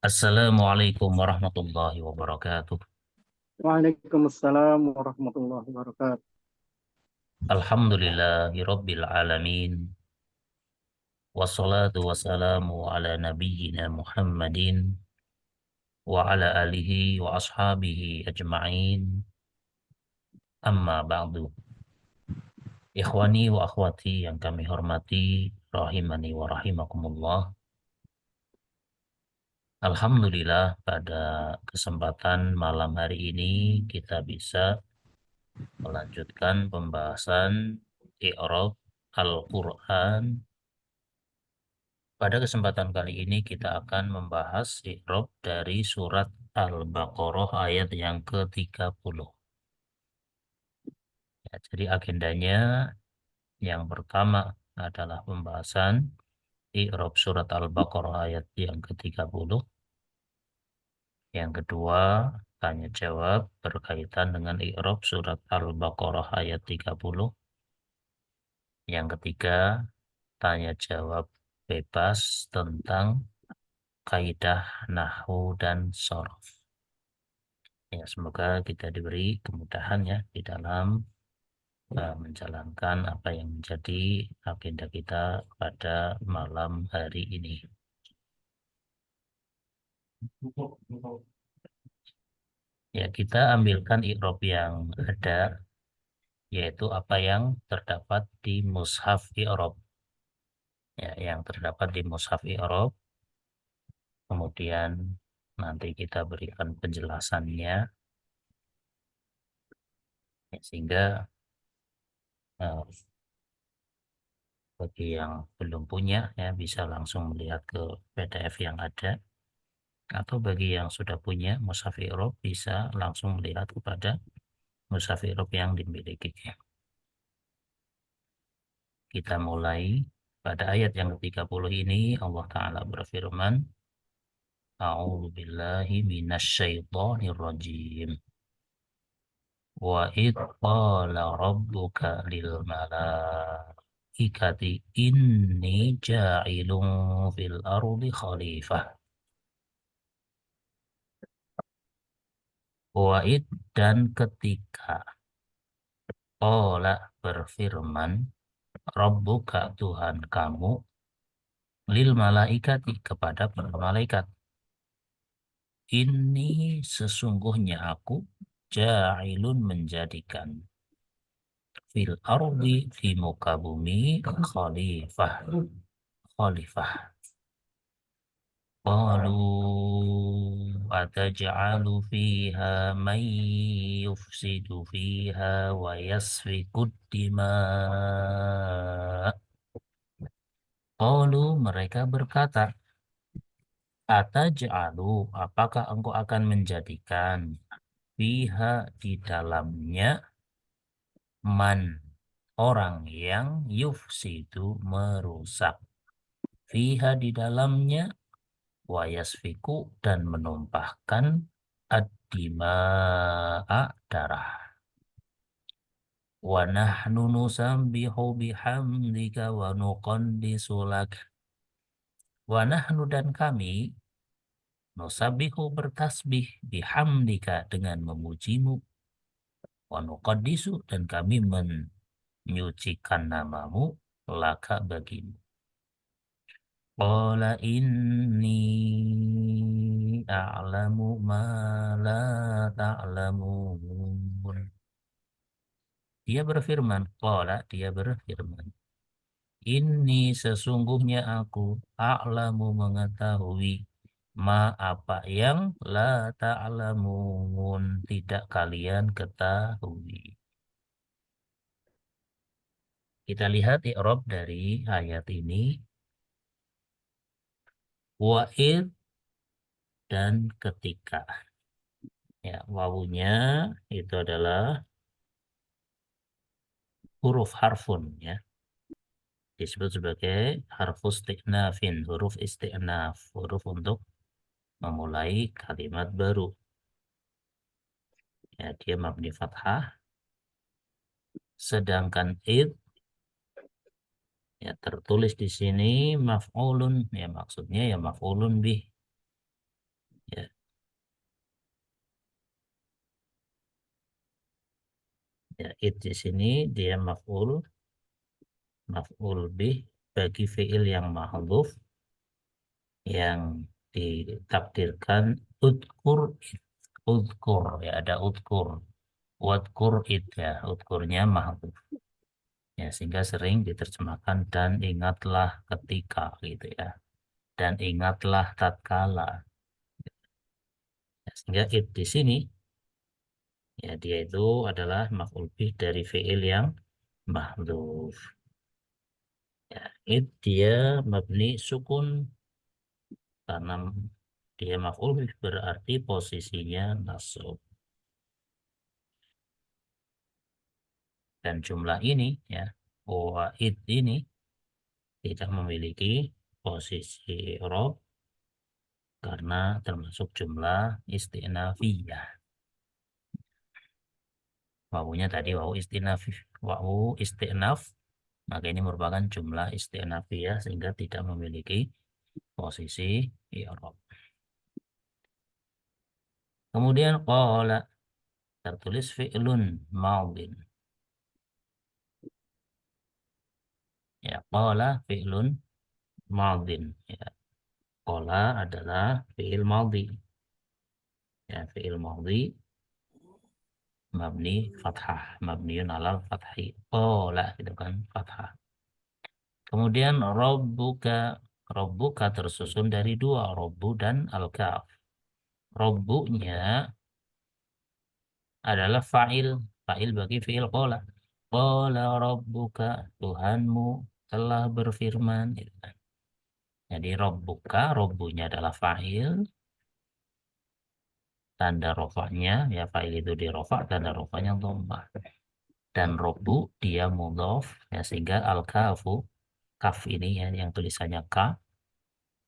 Assalamualaikum warahmatullahi wabarakatuh. Waalaikumsalam warahmatullahi wabarakatuh. Alhamdulillahi rabbil alamin. Wassalatu wassalamu ala nabiyyina Muhammadin wa ala alihi wa ashabihi ajma'in. Amma ba'du. Ikhwani wa akhwati yang kami hormati, rahimani wa rahimakumullah. Alhamdulillah pada kesempatan malam hari ini kita bisa melanjutkan pembahasan i'rab Al-Quran. Pada kesempatan kali ini kita akan membahas i'rab dari surat Al-Baqarah ayat yang ke-30. Ya, jadi agendanya yang pertama adalah pembahasan i'rab surat Al-Baqarah ayat yang ke-30. Yang kedua, tanya jawab berkaitan dengan i'rab surat Al-Baqarah ayat 30. Yang ketiga, tanya jawab bebas tentang kaidah nahwu dan shorof. Ya, semoga kita diberi kemudahan ya di dalam menjalankan apa yang menjadi agenda kita pada malam hari ini. Ya, kita ambilkan i'rab yang ada, yaitu apa yang terdapat di mushaf i'rab. Ya, yang terdapat di mushaf i'rab. Kemudian nanti kita berikan penjelasannya, ya, sehingga eh, bagi yang belum punya ya bisa langsung melihat ke PDF yang ada, atau bagi yang sudah punya mushaf i'rab bisa langsung melihat kepada mushaf i'rab yang dimiliki. Kita mulai pada ayat yang ke-30 ini. Allah Ta'ala berfirman, A'udzu billahi minasyaitonir rajim. Wa id qala rabbuka lil malaikati inni ja'ilun fil ardi khalifah. Wa'id dan ketika Qala berfirman Rabbuka Tuhan kamu lil malaikati kepada para malaikat, ini sesungguhnya aku ja'ilun menjadikan fil ardi di muka bumi khalifah. Khalifah. Qalu ataj'alu fiha man yufsidu fiha wa yasfikud dima. Qalu mereka berkata, ataj'alu apakah engkau akan menjadikan fiha di dalamnya man orang yang yufsidu merusak fiha di dalamnya wa yasfiku dan menumpahkan ad-dima'a darah. Wa nahnu nusabbihu bihamdika wa nuqaddisu lak. Wa nahnu dan kami nusabbihu bertasbih bihamdika dengan memujimu, wa nuqaddisu dan kami menyucikan namamu laka bagimu. Qala inni a'lamu ma la ta'lamun. Dia berfirman, ini sesungguhnya aku a'lamu mengetahui ma apa yang la ta'lamun tidak kalian ketahui. Kita lihat i'rab dari ayat ini. Wa'id dan ketika. Ya, wawunya itu adalah huruf harfun ya. Disebut sebagai harfus isti'nafin, huruf isti'naf, huruf untuk memulai kalimat baru. Ya, dia mabni fathah. Sedangkan id ya tertulis di sini maf'ulun, ya maksudnya ya maf'ulun bih. Ya, ya id di sini dia maf'ul bih bagi fiil yang mahdhuf yang ditakdirkan udkur, udkur ya, ada udkur, wadkur id ya, udkurnya mahdhuf ya, sehingga sering diterjemahkan dan ingatlah ketika gitu ya, dan ingatlah tatkala ya, sehingga id di sini ya dia itu adalah maf'ul bih dari fiil yang mahdhuf ya. Id dia mabni sukun karena dia maf'ul bih berarti posisinya nasab, dan jumlah ini ya, wa id ini tidak memiliki posisi i'rab karena termasuk jumlah istinafiyah. Wawunya tadi wawu istinaf, wawu istinaf, maka ini merupakan jumlah istinafiyah sehingga tidak memiliki posisi i'rab. Kemudian qala tertulis fi'lun maudin. Ya, qala fi'lun maudin. Ya, qala adalah fi'il maudhi. Ya, fi'il maudhi mabni fathah, mabniun alal fathi. Qala gitu kan, fathah. Kemudian robbuka tersusun dari dua, robbu dan al-kaf. Robbunya adalah fa'il bagi fi'il qala. Qala rabbuka, Tuhanmu telah berfirman. Gitu kan. Jadi robbuka, robbunya adalah fa'il, tanda rofaknya, ya fa'il itu di rofak, tanda rofaknya dhammah. Dan robbu dia mudhof, ya sehingga al-kafu, kaf ini ya, yang tulisannya ka,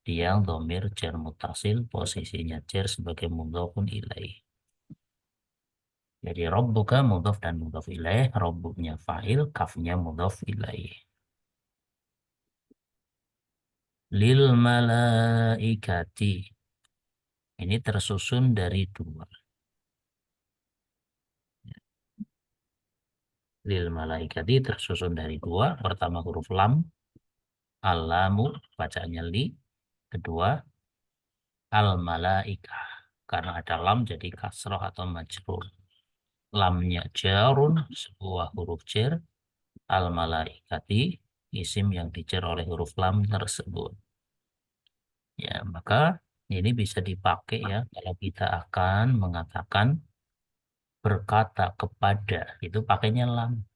dia dhamir jar mutasil, posisinya jar sebagai mudhofun ilaih. Jadi robbuka mudhof dan mudhof ilaih, robbunya fa'il, kafnya mudhof ilaih. Lil malaikati ini tersusun dari dua. Lil malaikati tersusun dari dua. Pertama huruf lam, alamu bacaannya li. Kedua al malaikah, karena ada lam jadi kasroh atau majrur. Lamnya jarun, sebuah huruf jar. Al malaikati isim yang dijar oleh huruf lam tersebut. Ya, maka ini bisa dipakai ya kalau kita akan mengatakan berkata kepada, itu pakainya lam,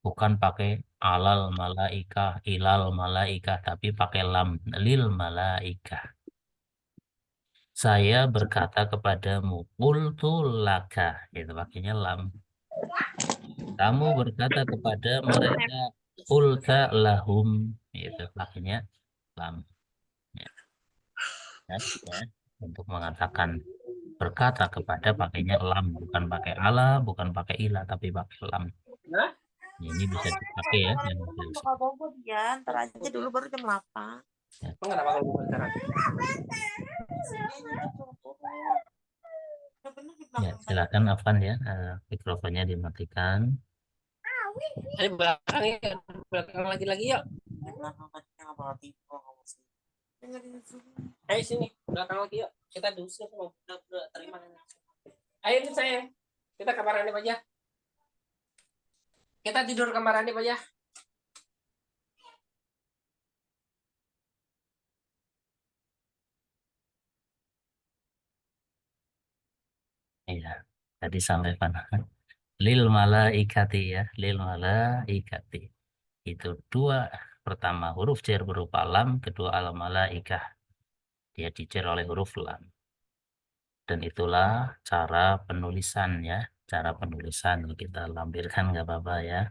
bukan pakai alal malaikah, ilal malaikah, tapi pakai lam, lil malaikah. Saya berkata kepadamu, qultu laka, itu pakainya lam. Kamu berkata kepada mereka, qulta lahum, itu pakainya lam. Ya, ya, ya. Untuk mengatakan berkata kepada pakainya lam, bukan pakai ala, bukan pakai ila, tapi pakai lam. Ya, ini bisa dipakai ya yang model bakal bobo dia, ntar aja dulu baru jam 8. ya. Enggak bakal bobo sekarang. Ya, silakan Afan ya, mikrofonnya dimatikan. Ayo belakang lagi yuk. Ayo sini, belakang lagi yuk. Kita dulu udah terima. Ayo ikut saya. Kita kamar Andi aja. Kita tidur kamar Andi aja. Iya, tadi sampai mana? Lil malaikati ya, lil malaikati. Itu dua, pertama huruf jar berupa lam, kedua al malaikah. Dia dijar oleh huruf lam. Dan itulah cara penulisan ya, cara penulisan kita lampirkan nggak apa-apa ya.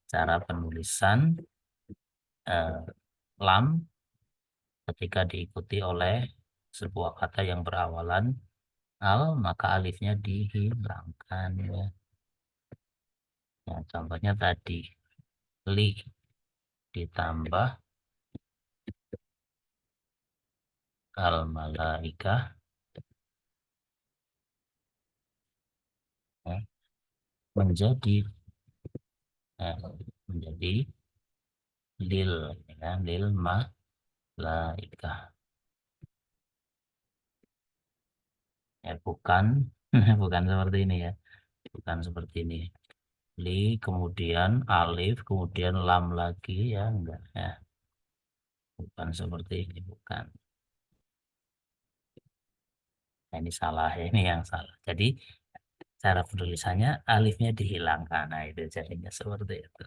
Cara penulisan eh, lam ketika diikuti oleh sebuah kata yang berawalan al, maka alifnya dihilangkan ya. Ya, contohnya tadi li ditambah al malaikah menjadi menjadi lil, ya, lil malaikah, ya bukan bukan seperti ini ya, bukan seperti ini. Li kemudian alif kemudian lam lagi, ya enggak ya, bukan seperti ini, bukan. Nah, ini salah ya, ini yang salah. Jadi cara penulisannya alifnya dihilangkan. Nah, itu jadinya seperti itu.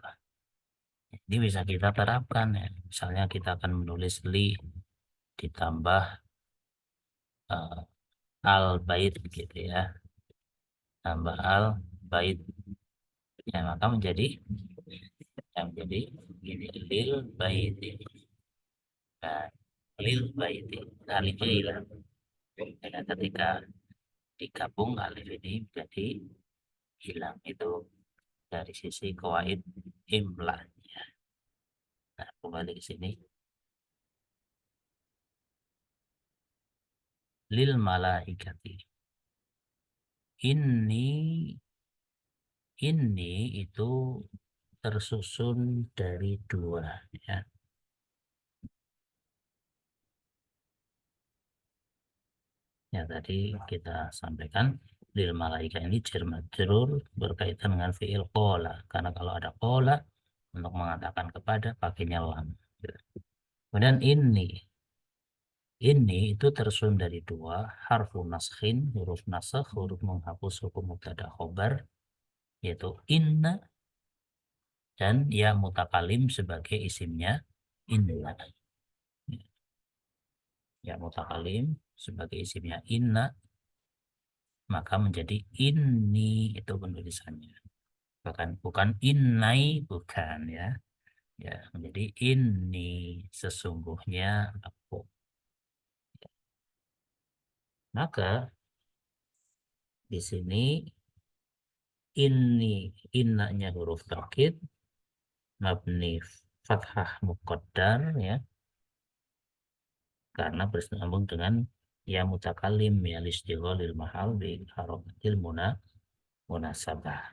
Ini bisa kita terapkan ya. Misalnya kita akan menulis li ditambah al bait gitu ya. Tambah al bait. Ya, maka menjadi ini lil bait. Nah, lil bait. Alifnya hilang. Nah, ketika digabung alif ini jadi hilang, itu dari sisi kawaid imla. Nah, kembali ke sini. Lil malaikati. Ini itu tersusun dari dua ya. Ya tadi kita sampaikan lil malaika ini jar majrur berkaitan dengan fiil qala. Karena kalau ada qala untuk mengatakan kepada pakainya lam. Kemudian ini itu tersusun dari dua harfu naskhin, huruf nasakh, huruf menghapus hukum mubtada khobar, yaitu inna dan ya mutakalim sebagai isimnya inna. Ya mutakalim sebagai isimnya inna, maka menjadi ini, itu penulisannya. Bukan innai, bukan ya. Ya, menjadi ini sesungguhnya aku. Maka di sini ini innanya huruf taukid mabni fathah muqaddar ya, karena bersambung dengan ya mutakalim ya listighalil mahal bi harakatil munasabah.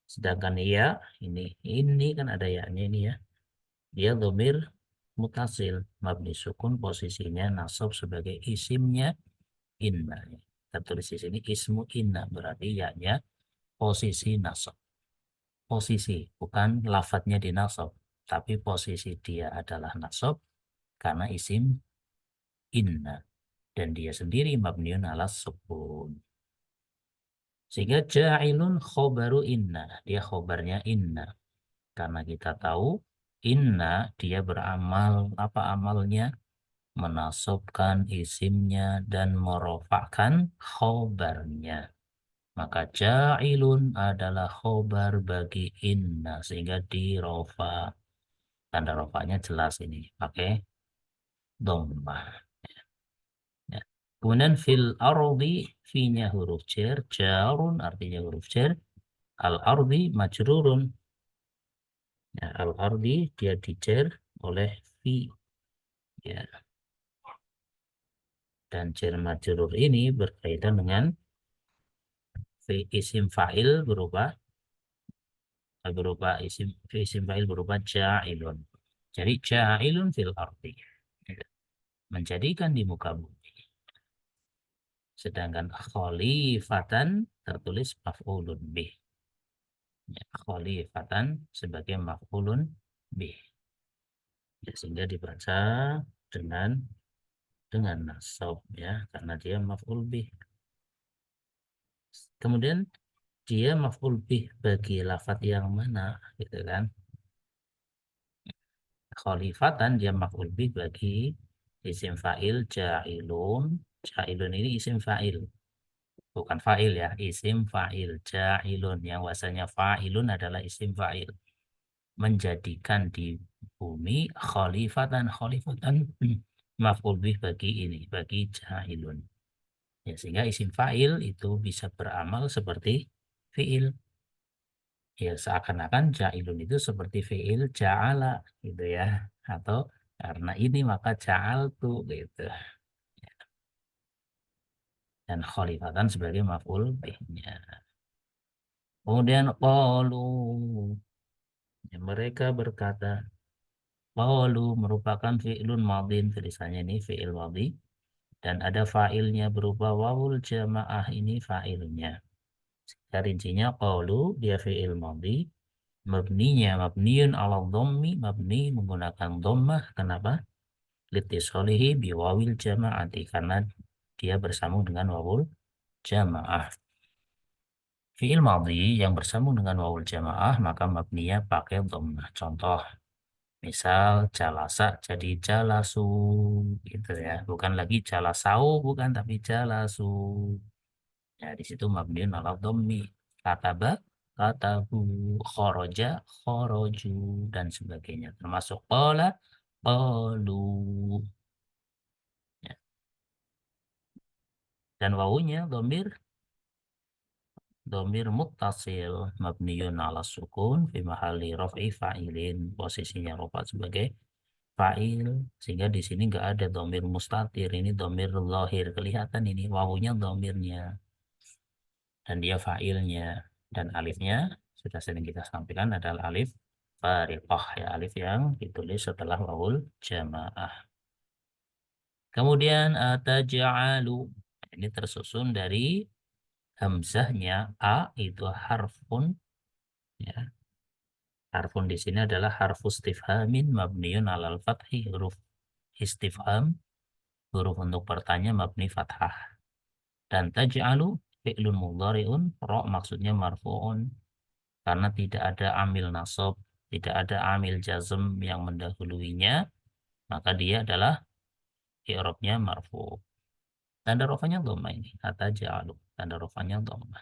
Sedangkan ya ini kan ada ya-nya ini ya. Dia dhamir mutasil mabni sukun, posisinya nasab sebagai isimnya inna. Kita tulis di sini ismu inna, berarti ya-nya posisi nasab. Posisi bukan lafadznya di nasab, tapi posisi dia adalah nasab karena isim inna dan dia sendiri mabniun ala sukun. Sehingga ja'ilun khobaru inna, dia khobarnya inna. Karena kita tahu inna dia beramal, apa amalnya? Menasabkan isimnya dan merofakkan khobarnya. Maka ja'ilun adalah khobar bagi inna, sehingga dirofa. Tanda rofanya jelas ini, pakai dhammah. Ya. Kemudian fil ardi, fi-nya huruf jar, jarun artinya huruf jar, al ardi majrurun. Ya, al ardi dia dijar oleh fi. Ya. Dan jar majrur ini berkaitan dengan isim fa'il berupa isim fa'il berupa ja'ilun. Jadi ja'ilun fil ardi, menjadikan di muka bumi. Sedangkan khalifatan tertulis maf'ulun bih. Ya, khalifatan sebagai maf'ulun bih. Ya, sehingga dibaca dengan nasab ya, karena dia maf'ul bih. Kemudian dia maf'ul bih bagi lafadz yang mana gitu kan? Khalifatan dia maf'ul bih bagi isim fa'il ja'ilun. Ja'ilun ini isim fa'il, bukan fa'il ya, isim fa'il ja'ilun yang wasanya fa'ilun adalah isim fa'il, menjadikan di bumi khalifatan maf'ul bih bagi ini, bagi ja'ilun ya, sehingga isim fa'il itu bisa beramal seperti fi'il ya, seakan-akan ja'ilun itu seperti fi'il ja'ala gitu ya, atau karena ini maka ja'altu gitu, dan khalifatan sebagai maf'ul bihnya. Kemudian qalu, ya, mereka berkata. Qalu merupakan fi'lun madhin, tulisannya ini fi'il madhi, dan ada fa'ilnya berupa wawul jamaah, ini fa'ilnya. Rincinya qalu dia fi'il madhi, mabninya mabniun ala dhammi, mabni menggunakan dhammah. Kenapa? Litisolihi biwawil jama'ati, karena dia bersambung dengan wawul jamaah. Fi'il madhi yang bersambung dengan wawul jamaah maka mabninya pakai dhammah. Contoh, misal jalasa jadi jalasu, gitu ya. Bukan lagi jalasau, bukan, tapi jalasu. Ya, di situ mabniun ala dhammi. Kataba, katabu, khoroja, khoroju, dan sebagainya. Termasuk qala, qalu. Ya. Dan wawunya domir muttasil, mabniun ala sukun, fi mahalli raf'i fa'ilin. Posisinya rofa sebagai fa'il, sehingga di sini nggak ada domir mustatir, ini domir lahir, kelihatan ini wawunya domirnya dan dia fa'ilnya, dan alifnya sudah sering kita sampaikan adalah alif fariqah, ya, alif yang ditulis setelah wawul jamaah. Kemudian taja'alu, ini tersusun dari hamzahnya a, itu harfun, ya. Harfun di sini adalah harfus istifhamin mabniun alal fathi, huruf istifham, huruf untuk bertanya mabni fathah. Dan taj'alu fi'lun mudhari'un, ro maksudnya marfu'un, karena tidak ada amil nasab, tidak ada amil jazm yang mendahuluinya, maka dia adalah i'rabnya marfu'. Tanda rofanya dhammah ini, taj'alu, tanda rofanya dhammah.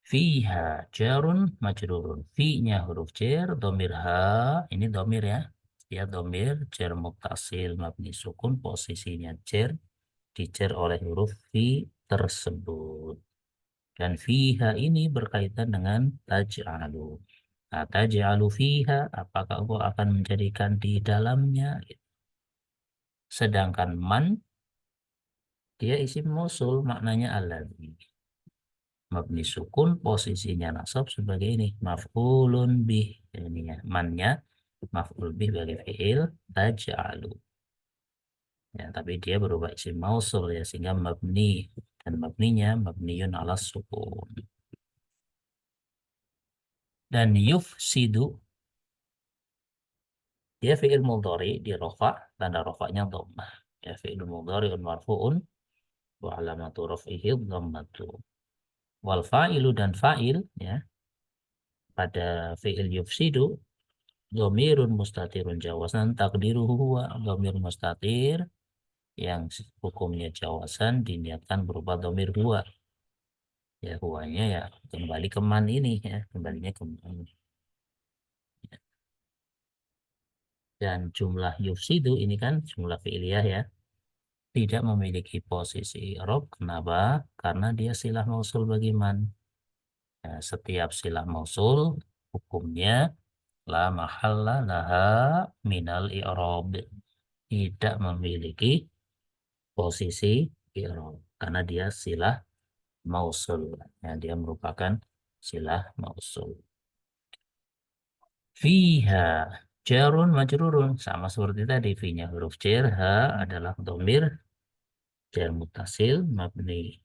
Fiha jarun majrurun, fi-nya huruf jar, dhamir ha, ini dhamir ya, dia dhamir jar muttasil mabni sukun, posisinya jar, dijar oleh huruf fi tersebut. Dan fiha ini berkaitan dengan taj'alu. Nah, taj'alu fiha, apakah engkau akan menjadikan di dalamnya? Sedangkan man, dia isim mausul, maknanya alladzi. Mabni sukun, posisinya nasab sebagai ini, maf'ulun bih. Ini ya, mannya maf'ul bih sebagai fi'il taj'alu. Ya, tapi dia berubah isim mausul ya, sehingga mabni, dan mabninya mabniun ala sukun. Dan yufsidu, dia fi'il mudhari di rofa, tanda rofanya dhammah. Ya, fi'il mudhari'un marfu'un wa alamatu raf'ihi dhammatu. Wal fa'ilu, dan fa'il ya pada fi'il yufsidu dhamirun mustatirun jawazan takdiruhu huwa, dhamir mustatir yang hukumnya jawazan diniatkan berupa dhamir huwa. Ya, huwanya ya kembali ke man ini ya, kembalinya ke man. Dan jumlah yufsidu ini kan jumlah fi'liyah ya, tidak memiliki posisi i'rab. Kenapa? Karena dia silah mausul bagi man. Nah, setiap silah mausul hukumnya la mahalla laha minal i'rab, tidak memiliki posisi i'rab karena dia silah mausul. Ya, dia merupakan silah mausul. Fiha jarun majrurun, sama seperti tadi, fi-nya huruf jar, ha adalah dhamir jar mutasil mabni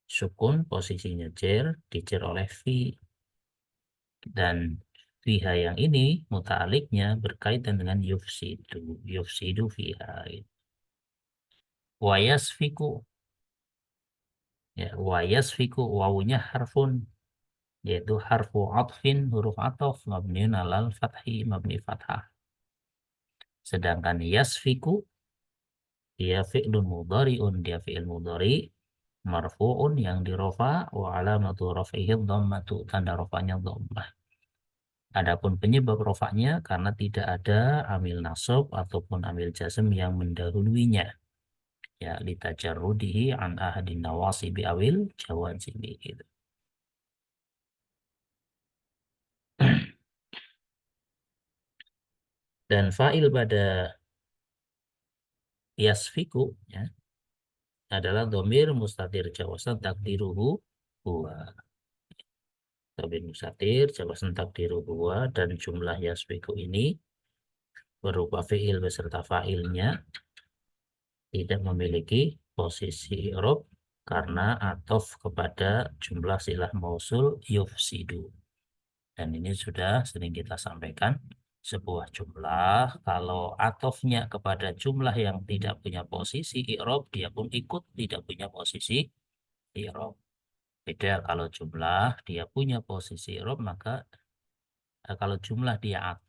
sukun, posisinya jar, dijar oleh fi, dan fiha yang ini muta'aliknya berkaitan dengan yufsidu, yufsidu fiha. Wa yasfiku, ya, wa yasfiku, wawunya harfun, yaitu harfu atfin, huruf ataf mabniun alal fathi, mabni fathah. Sedangkan yasfiku dia fi'lun mudhari'un, dia fi'il mudhari marfu'un yang dirofa, wa alamatu raf'ihi dhammatu, tanda rofanya dhammah. Adapun penyebab rofaknya karena tidak ada amil nasab ataupun amil jazm yang mendahuluinya, ya, litajarrudihi an ahadin nawasibi awil jawazibi, gitu. Dan fa'il pada yasfiku ya adalah domir mustatir jawazan takdiruhu huwa. dhamir mustatir, jawaban takdiru huwa, dan jumlah yasfiku ini berupa fi'il beserta fa'ilnya tidak memiliki posisi i'rab karena atof kepada jumlah silah mausul yufsidu. Dan ini sudah sering kita sampaikan, sebuah jumlah kalau atofnya kepada jumlah yang tidak punya posisi i'rab, dia pun ikut tidak punya posisi i'rab. Beda kalau jumlah dia punya posisi i'rab, maka kalau jumlah dia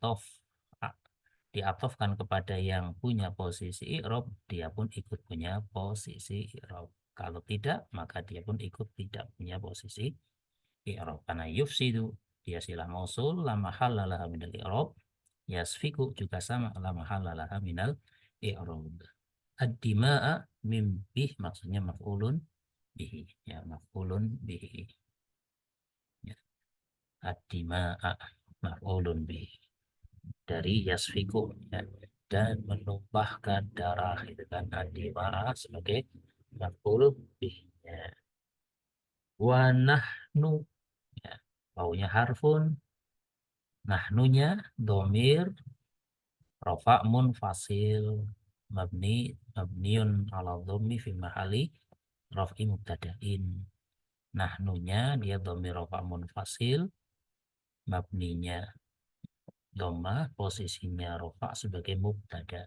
diatofkan kepada yang punya posisi i'rab, dia pun ikut punya posisi i'rab. Kalau tidak, maka dia pun ikut tidak punya posisi i'rab. Karena yufsidu dia silah mausul, la mahalla laha minal i'rab. Yasfiku juga sama, la mahalla laha minal i'rab. Ad-dima'a mim bih, maksudnya maf'ulun bihi, ya, maf'ulun bihi. Ya. Ad-dima'a maf'ulun bihi dari yasfiku, ya, dan menumpahkan darah, itu kan ad-dima'a sebagai maf'ul bihnya. Wa nahnu, ya, wawunya harfun, nahnunya domir rafa' munfasil mabniun ala dhammi fi mahali raf'i mubtada'in. Nahnunya dia domir rafa' munfasil, mabninya dhamma, posisinya rafa' sebagai mubtada.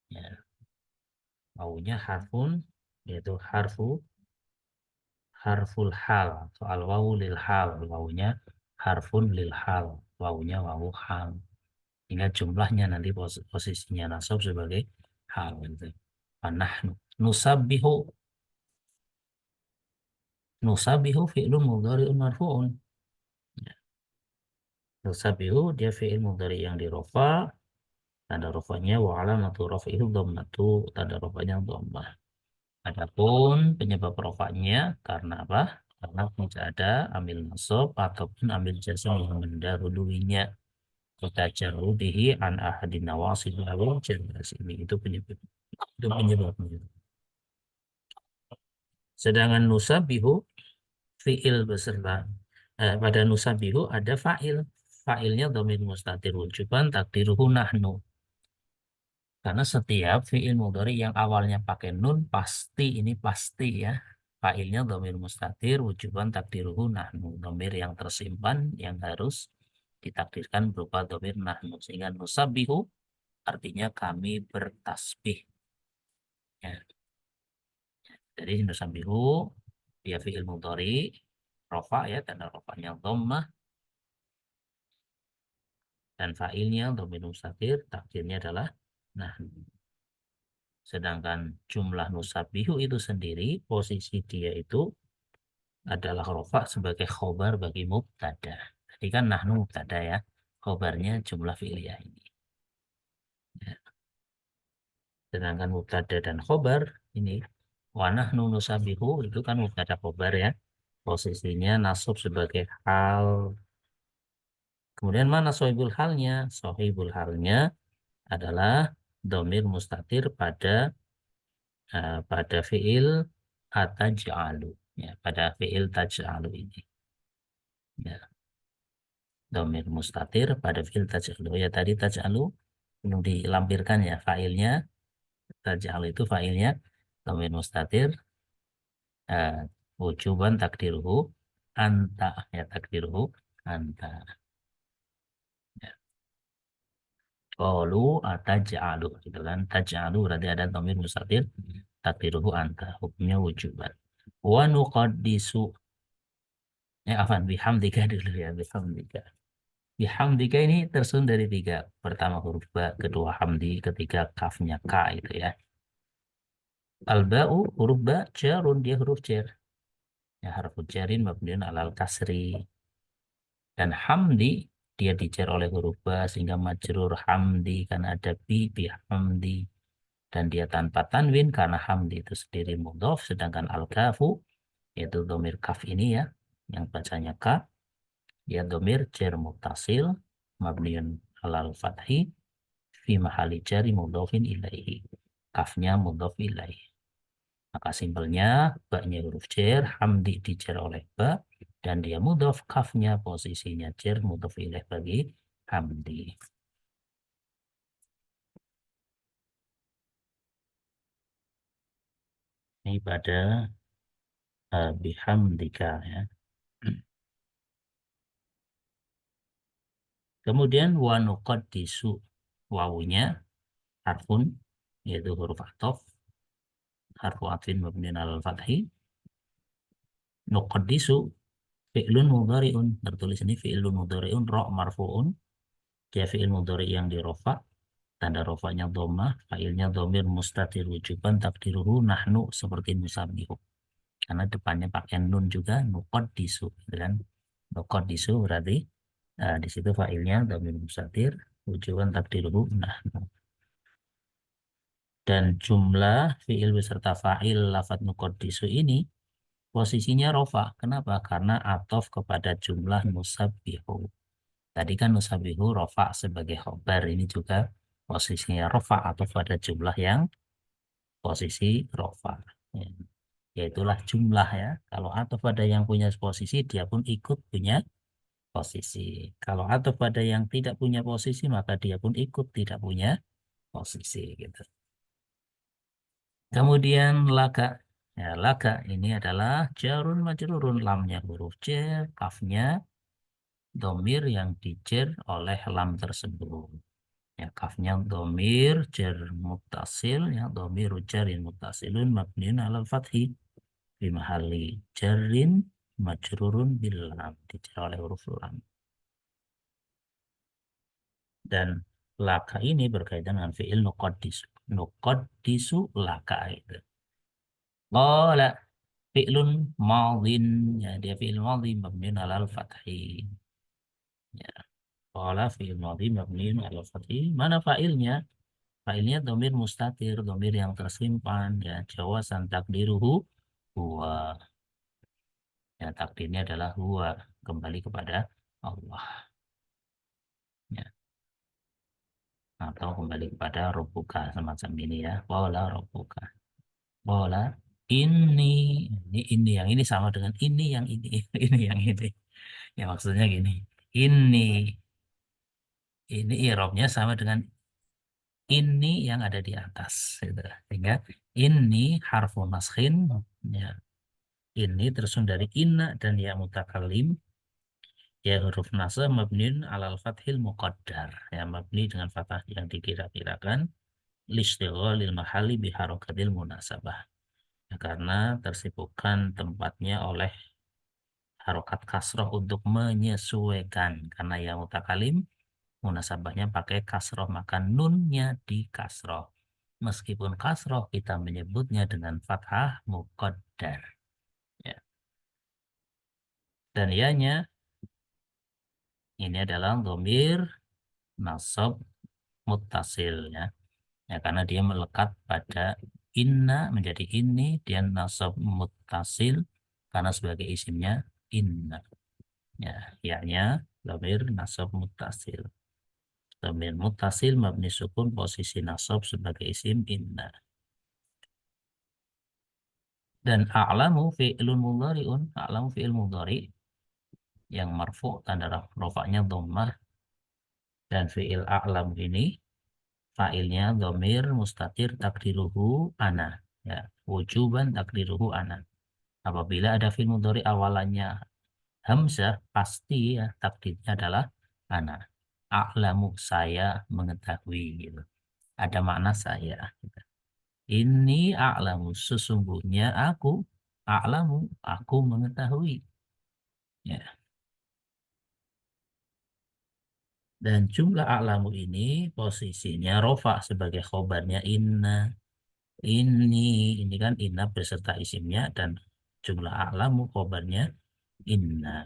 Ya. Wawunya harfun, yaitu harful hal, soal wawu lil hal, wawunya harfun lil hal, wawunya wawu hal. Hingga jumlahnya nanti posisinya nasab sebagai hal. Gitu. Nahnu nusabihu fi'lun mudhari'un marfu'un. Nusabihu dia fi'il mudhari yang dirofa, tanda rofanya wa alamatu raf'ihi dhammatu, tanda rofanya dhammah. Adapun penyebab rofanya karena apa? Karena tidak ada amil nasab ataupun amil jazm yang mendahuluinya. Tajarrudihi an ahadin nawasib awal jelas, ini itu penyebabnya. Sedangkan nusabihu fi'il beserta pada nusabihu ada fa'ilnya dhamir mustatir wujuban takdiruhu nahnu. Karena setiap fi'il mudhari yang awalnya pakai nun pasti ya. Fa'ilnya dhamir mustatir wujuban takdiruhu nahnu. Dhamir yang tersimpan yang harus ditakdirkan berupa dhamir nahnu. Sehingga nusabihu artinya kami bertasbih. Ya. Jadi nusabihu dia fi'il mudhari rafa, ya, tanda rafanya dhammah, dan fa'ilnya dhamir mustatir, takdirnya adalah nahnu. Sedangkan jumlah nusabihu itu sendiri, posisi dia itu adalah rafa sebagai khobar bagi mubtada. Tadi kan nahnu mubtada, ya, khobarnya jumlah fi'liyah ini. Ya. Sedangkan mubtada dan khobar ini wa nahnu nusabihu itu kan mubtada khobar, ya, posisinya nasab sebagai hal. Kemudian mana sohibul halnya? Sohibul halnya adalah domir mustatir pada fi'il ataj'alu, ya, pada fi'il taj'alu ini, ya. Domir mustatir pada fi'il taj'alu, ya, tadi taj'alu belum dilampirkan, ya, fa'ilnya taj'alu itu fa'ilnya domir mustatir wujuban takdiruhu anta, ya, takdiruhu anta. Qalu ataj'alu, gitu kan. Taj'alu berarti ada dhamir mustatir takdiruhu anta, hukumnya wujuban. Wa nuqaddisu, afan, bihamdika dulu, ya, bihamdika. Bihamdika ini tersusun dari 3. Pertama huruf ba, kedua hamdi, ketiga kafnya ka, itu, ya. Al-ba'u huruf ba, jarun, dia huruf jar. Ya, harfu jarin mabniun alal kasri. Dan hamdi dia dijar oleh huruf ba sehingga majrur hamdi karena ada bi hamdi, dan dia tanpa tanwin karena hamdi itu sendiri mudhof. Sedangkan al-kafu yaitu dhamir kaf ini, ya, yang bacanya ka, dia dhamir jar muttasil mabniun alal fathi fi mahali jari mudhofin ilaihi, kafnya mudhof ilaihi. Maka simpelnya ba-nya huruf jar, hamdi dijar oleh ba, dan dia mudhof, kafnya posisinya jar mudhof ilaih bagi hamdi. Ini pada bihamdika ya. Kemudian wa nuqaddisu, wawunya harfun yaitu huruf athof, harfu atfin mabniun alal fathi. Nuqaddisu fi'lun mudhari'un, tertulis ini fi'lun mudhari'un ra' marfu'un, dia fi'il mudhari' yang dirofa, tanda rofanya dhammah, fa'ilnya dhamir mustatir wujuban takdiruhu nahnu, seperti musabbihu, karena depannya pakai nun juga, nuqaddisu gitu kan. Nuqaddisu berarti di situ fa'ilnya dhamir mustatir wujuban takdiruhu nahnu. Dan jumlah fi'il beserta fa'il lafadz nuqaddisu ini posisinya rofa. Kenapa? Karena atof kepada jumlah musabbihu. Tadi kan musabbihu rofa sebagai khobar, ini juga posisinya rofa atau pada jumlah yang posisi rofa. Ya. Yaitulah jumlah ya. Kalau atau pada yang punya posisi, dia pun ikut punya posisi. Kalau atau pada yang tidak punya posisi, maka dia pun ikut tidak punya posisi gitu. Kemudian laka. Ya, laka ini adalah jarun majrurun, lamnya huruf jar, kafnya domir yang dijer oleh lam tersebut. Ya, kafnya domir jar muttasil, ya domir jarin muttasilun mabniun alal fathi fi mahalli jarrin majrurun bil lam, dijer oleh huruf lam. Dan laka ini berkaitan dengan fi'il nuqaddisu. Nuqaddisu laka itu. Qala fi'lun madhin, ya dia fi'il madhi mabniun alal fathi. Ya. Qala fi'il madhi mabniun alal fathi. Mana fa'ilnya? Fa'ilnya dhamir mustatir, dhamir yang tersimpan, ya jawasan takdiruhu huwa. Ya takdirnya adalah huwa, kembali kepada Allah. Ya. Atau kembali kepada Rabbuka, semacam ini ya. Qala Rabbuka. Qala ini yang ini sama dengan ini yang ini ini yang ini. Ya maksudnya gini. Ini i'rabnya sama dengan ini yang ada di atas gitu. Sehingga ini harfu naskhin, ya. Ini tersusun dari inna dan ya mutakallim, ya huruf nasab mabniun alal fathil muqaddar, ya mabni dengan fathah yang dikira-kirakan, listighalil mahali biharakatil munasabah, ya, karena tersibukkan tempatnya oleh harokat kasroh untuk menyesuaikan, karena ya mutakalim munasabahnya pakai kasroh, maka nunnya di kasroh. Meskipun kasroh kita menyebutnya dengan fathah muqaddar. Ya. Dan ianya ini adalah dhamir nasab muttasil ya. Ya karena dia melekat pada inna menjadi ini, dia nasab muttasil karena sebagai isimnya inna. Ya, ianya dhamir nasab muttasil. Dhamir muttasil mabni sukun, posisi nasab sebagai isim inna. Dan a'lamu fi'lun mudhari'un, a'lamu fi'il mudhari yang marfu tanda rafa'nya dhammah, dan fi'il a'lam ini fa'ilnya dhamir mustatir takdiruhu ana, ya wujuban takdiruhu ana. Apabila ada fi'il mudhari awalannya hamzah, pasti ya takdirnya adalah ana. A'lamu, saya mengetahui gitu. Ada makna saya gitu. Ini a'lamu, sesungguhnya a'lamu, aku mengetahui. Ya. Dan jumlah a'lamu ini posisinya rofa sebagai khobarnya inna. Ini kan inna beserta isimnya, dan jumlah a'lamu khobarnya inna.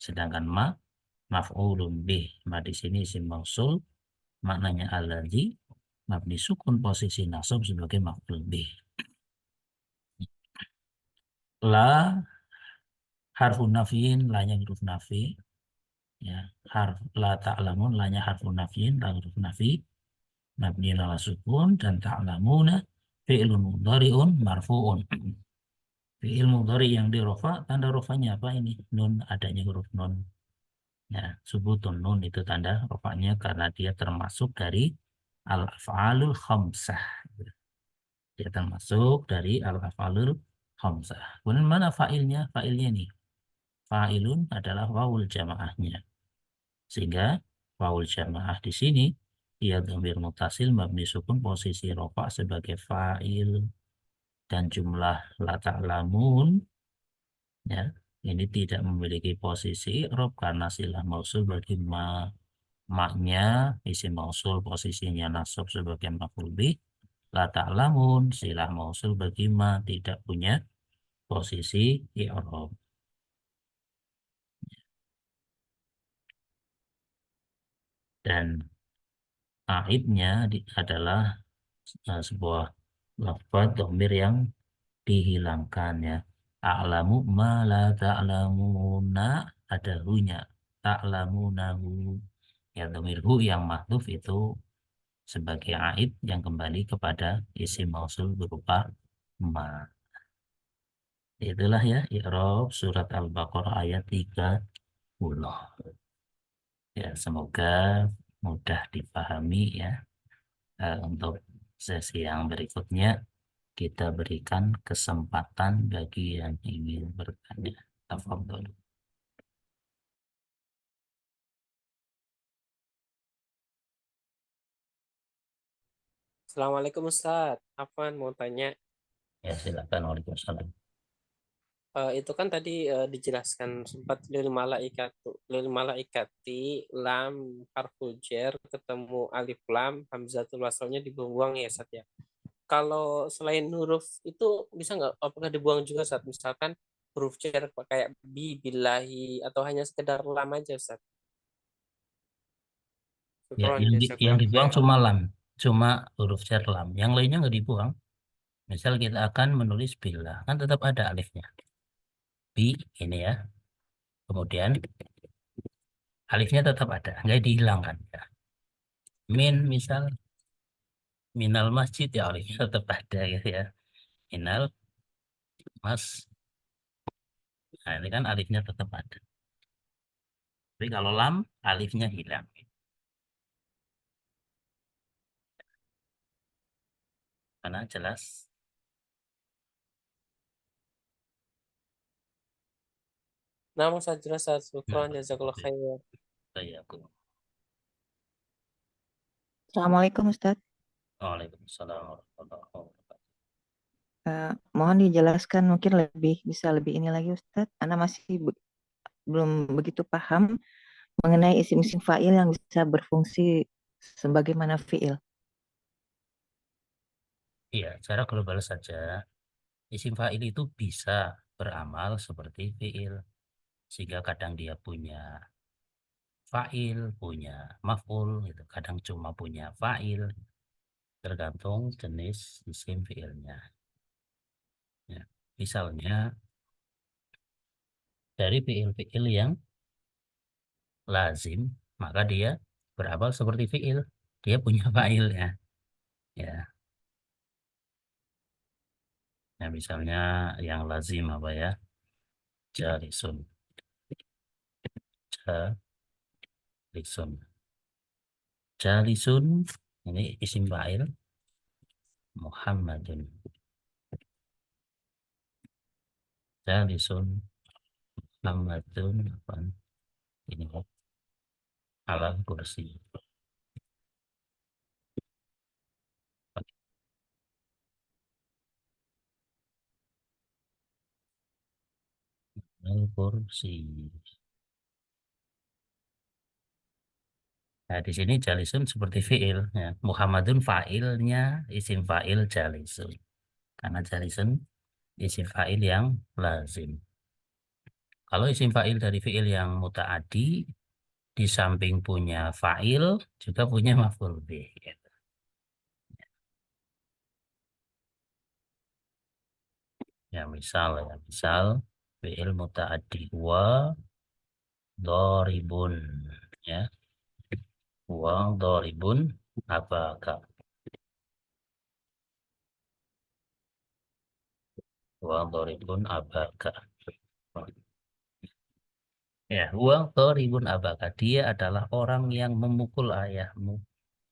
Sedangkan maf'ulun bih, ma di sini isim mausul, maknanya alladzi, mabni sukun, posisi nasab sebagai maf'ul bih. La harfun nafiin, lanya huruf nafi, ya harf la ta'lamun, lanya harfun nafiin, la huruf nafi mabni ala sukun, dan ta'lamuna fi'lun mudhari'un marfu'un. Fi'il mudhari yang di rofa, tanda rofanya apa ini? Nun, adanya huruf nun. Ya, subutun nun itu tanda rofanya karena dia termasuk dari al-af'alul khamsah. Dia termasuk dari al-af'alul khamsah. Kemudian mana fa'ilnya? Fa'ilnya nih. Fa'ilun adalah wawul jamaahnya. Sehingga wawul jamaah di sini ia dhamir mutasil mabni sukun posisi rofa sebagai fa'il dan jumlah la ta'lamun ya ini tidak memiliki posisi i'rab karena silah mausul bagi maknya isim mausul posisinya nasab sebagai maf'ul bih. La ta'lamun silah mausul bagi ma tidak punya posisi i'rab. Dan aibnya adalah sebuah lafaz dhamir yang dihilangkan ya. A'lamu ma la ta'lamuna ada hunya. Ta'lamunahu ya dhamir hu yang mahdhuf itu sebagai aib yang kembali kepada isim mausul berupa ma. Itulah ya i'rab surat Al-Baqarah ayat 30. Ya, semoga mudah dipahami ya. Untuk sesi yang berikutnya kita berikan kesempatan bagi yang ingin bertanya. Tafadhol. Assalamualaikum Ustaz. Afwan mau tanya. Ya, silakan. Waalaikumsalam. Itu kan tadi dijelaskan sempat lil malaikati lam harful jar ketemu alif lam hamzatul wasalnya dibuang ya Ustaz ya. Kalau selain huruf itu bisa nggak apakah dibuang juga saat misalkan huruf jar kayak bi billahi atau hanya sekedar lam aja Ustaz? Ya, Syukron, yang jazakallahu dibuang khair. cuma lam, cuma huruf jar lam. Yang lainnya nggak dibuang. Misal kita akan menulis billah, kan tetap ada alifnya. Bi ini ya. Kemudian alifnya tetap ada, nggak dihilangkan ya. Min misal minal masjid ya alifnya tetap ada gitu ya. Minal mas. Nah, ini kan alifnya tetap ada. Tapi kalau lam alifnya hilang. Karena jelas Nama saya jelas Ustaz. nah, Syukron, jazakallahu khair. saya aku. Assalamualaikum Ustadz. Waalaikumsalam warahmatullahi wabarakatuh. Mohon dijelaskan mungkin bisa lebih ini lagi Ustadz. Ana masih belum begitu paham mengenai isim-isim fa'il yang bisa berfungsi sebagaimana fi'il. Iya, secara global saja isim fa'il itu bisa beramal seperti fi'il. Sehingga kadang dia punya fa'il, punya maf'ul, gitu. Kadang cuma punya fa'il, tergantung jenis isim fi'ilnya. Ya. Misalnya dari fi'il-fi'il yang lazim, maka dia beramal seperti fi'il. Dia punya fa'il ya. Ya. Nah, misalnya yang lazim apa ya? Jalisun. Jalisun. Jalisun ini isim fa'il Muhammadun. Jalisun Muhammadun apa? Ini ala kursi. Al kursi. Nah, di sini jalisun seperti fi'il ya. Muhammadun fa'ilnya isim fa'il jalisun. Karena jalisun isim fa'il yang lazim. Kalau isim fa'il dari fi'il yang muta'adi di samping punya fa'il juga punya maf'ul bih gitu. Ya misal fi'il muta'adi wa doribun ya. Wa doribun apakah Wa doribun abaka. Ya, wa doribun abaka. Dia adalah orang yang memukul ayahmu.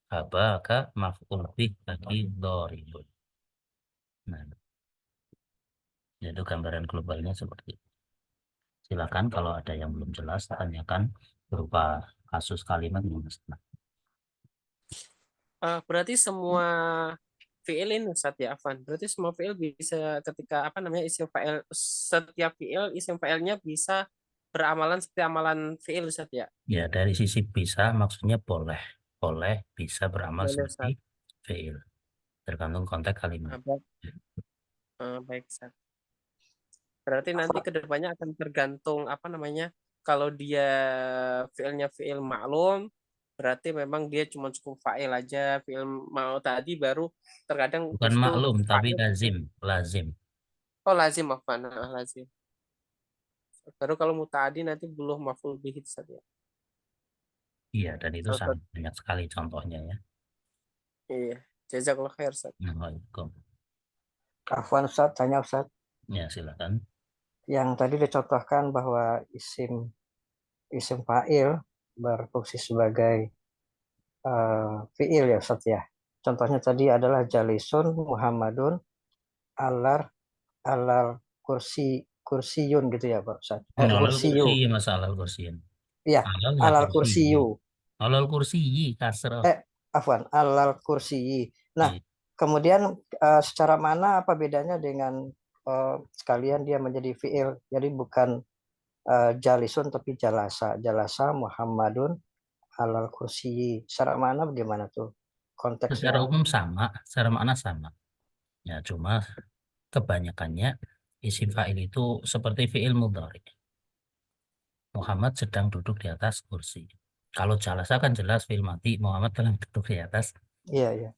Abaka maf'ul bih bagi doribun. Nah, itu gambaran globalnya seperti itu. Silakan kalau ada yang belum jelas, tanyakan berupa kasus kalimat yang masalah. Berarti semua fiil ini Ustaz ya, Afwan. Berarti semua fiil bisa ketika apa namanya isim fa'il, setiap fiil isim fa'ilnya bisa beramalan seperti amalan fiil Ustaz ya. Ya, dari sisi bisa maksudnya boleh. Boleh bisa beramal Boleh seperti Ustaz. fiil. Tergantung konteks kalimat. Baik Ustaz. Berarti nanti kedepannya akan tergantung apa namanya. Kalau dia fiilnya fiil maklum, berarti memang dia cuma cukup fa'il aja. Fiil mau tadi baru terkadang Bukan itu maklum, tapi fa'il. lazim. Lazim. Oh lazim Afwan. Lazim. Baru kalau muta'adi nanti belum maf'ul bihi Ustaz ya. Iya, dan itu Ustaz. sangat banyak sekali contohnya ya. Iya. Jazakallah khair Ustaz. Assalamualaikum. Afwan Ustaz, tanya Ustaz. Ya, silakan. Yang tadi dicontohkan bahwa isim fa'il berfungsi sebagai fi'il ya Ustaz ya. Contohnya tadi adalah jalisun Muhammadun alar alar kursiyun gitu ya Pak Ustaz. Alal Kursiyu. kursi, masalah kursi. Iya, Alal ya alal kursi. kursiyu. Alal kursi, kasroh. Afwan, alal kursiyi. Nah, Iya. kemudian secara mana apa bedanya dengan sekalian dia menjadi fi'il. Jadi bukan jalisun tapi jalasa. Jalasa Muhammadun alal kursiyi. Secara mana bagaimana tuh konteksnya? Secara umum sama, secara makna sama. Ya, cuma kebanyakannya isim fa'il itu seperti fi'il mudhari. Muhammad sedang duduk di atas kursi. Kalau jalasa kan jelas fi'il mati, Muhammad sedang duduk di atas. Iya, iya.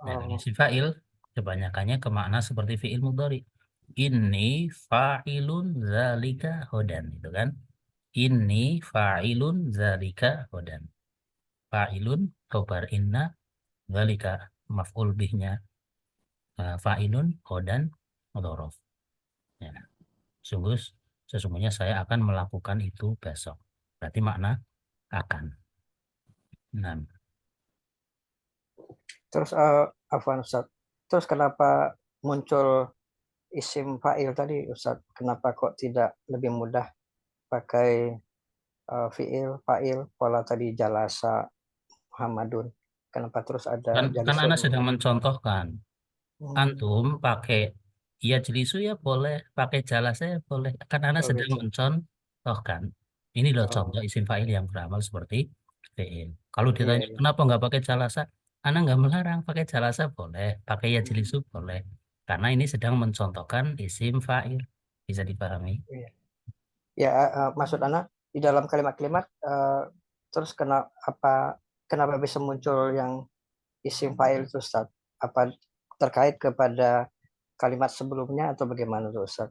Nah, isim fa'il kebanyakannya kemakna seperti fi'il mudhari. Inni fa'ilun zalika hodan, gitu kan? Inni fa'ilun zalika hodan. Fa'ilun khobar inna, zalika maf'ul bihnya fa'ilun hodan dhorof. Ya. Sesungguhnya saya akan melakukan itu besok. Berarti makna akan. Nah, Terus Afwan Ustaz. Terus kenapa muncul isim fa'il tadi Ustaz? Kenapa kok tidak lebih mudah pakai fi'il, fa'il, pola tadi jalasa Muhammadun? Kenapa terus ada kan Ana jalisun? sedang mencontohkan. Antum pakai ya jelisu ya boleh, pakai jala saya boleh. Kan Ana Oh, sedang gitu. mencontohkan. Ini loh Oh, contoh isim fa'il yang beramal seperti fi'il. Kalau iya, ditanya iya. kenapa nggak pakai jalasa, Ana nggak melarang pakai jalasa boleh, pakai ya jelisu boleh. Karena ini sedang mencontohkan isim fa'il. Bisa dipahami? Iya. Ya, maksud anak di dalam kalimat-kalimat terus kenapa bisa muncul yang isim fa'il itu Ustaz? Apa terkait kepada kalimat sebelumnya atau bagaimana tuh Ustaz?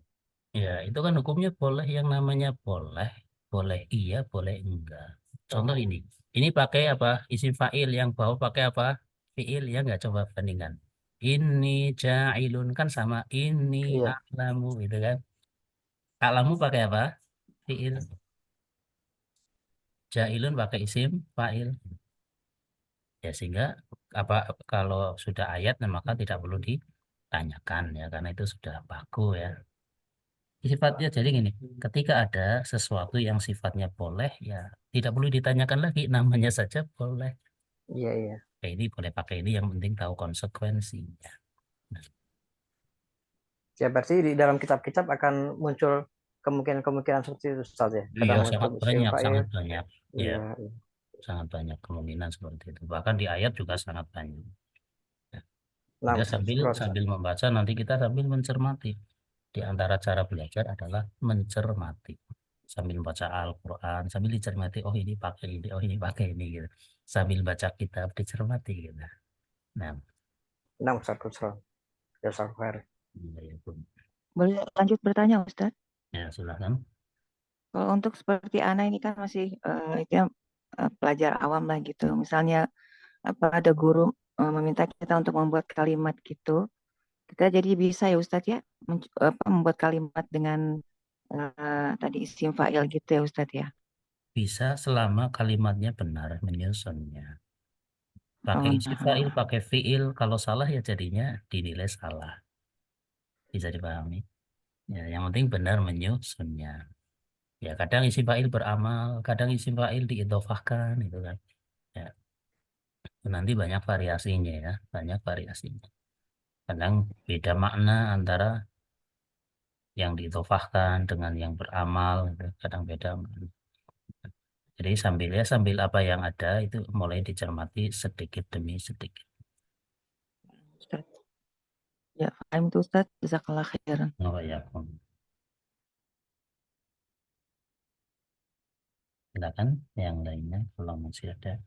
Ya, itu kan hukumnya boleh yang namanya boleh, boleh iya, boleh enggak. Contoh ini pakai apa? Isim fa'il yang bawah pakai apa? Fi'il ya enggak, coba bandingkan. Ini ja'ilun kan sama ini Iya. a'lamu gitu kan. A'lamu pakai apa? Fi'il. Ja'ilun pakai isim fa'il. Ya sehingga apa kalau sudah ayat nah, maka tidak perlu ditanyakan ya karena itu sudah baku ya. Sifatnya jadi gini, ketika ada sesuatu yang sifatnya boleh, ya tidak perlu ditanyakan lagi, namanya saja boleh. Iya, iya. Ini boleh pakai ini, yang penting tahu konsekuensinya. Ya, berarti di dalam kitab-kitab akan muncul kemungkinan-kemungkinan seperti itu Ustaz ya. Iya, Kadang muncul isim fa'il. sangat banyak. Ya, Iya, iya. sangat banyak kemungkinan seperti itu. Bahkan di ayat juga sangat banyak. Ya. Nah, Sehingga sambil terus, sambil membaca, nanti kita sambil mencermati. Di antara cara belajar adalah mencermati. Sambil baca Al-Quran, sambil dicermati, oh ini pakai ini, oh ini pakai ini, gitu. Sambil baca kitab, dicermati, gitu. Nah, nah Ustaz Kusron. Ya, Ustaz Fahri. ya, pun. Boleh lanjut bertanya, Ustadz? Ya, silakan. Kalau untuk seperti Ana ini kan masih dia pelajar awam lah gitu. Misalnya apa ada guru meminta kita untuk membuat kalimat gitu. Kita jadi bisa ya Ustadz ya membuat kalimat dengan tadi isim fa'il gitu ya Ustadz ya. Bisa selama kalimatnya benar menyusunnya. Pakai Oh, isim nah. fa'il, pakai fi'il, kalau salah ya jadinya dinilai salah. Bisa dipahami. Ya, yang penting benar menyusunnya. Ya, kadang isim fa'il beramal, kadang isim fa'il diidhofahkan gitu kan. Ya, nanti banyak variasinya ya, banyak variasinya. Kadang beda makna antara yang diidhofahkan dengan yang beramal, gitu. Kadang beda. Jadi sambil apa yang ada itu mulai dicermati sedikit demi sedikit. Ustadz. Ya, paham itu Ustadz. Jazakallah khairan. Oh ya, silakan yang lainnya kalau masih ada.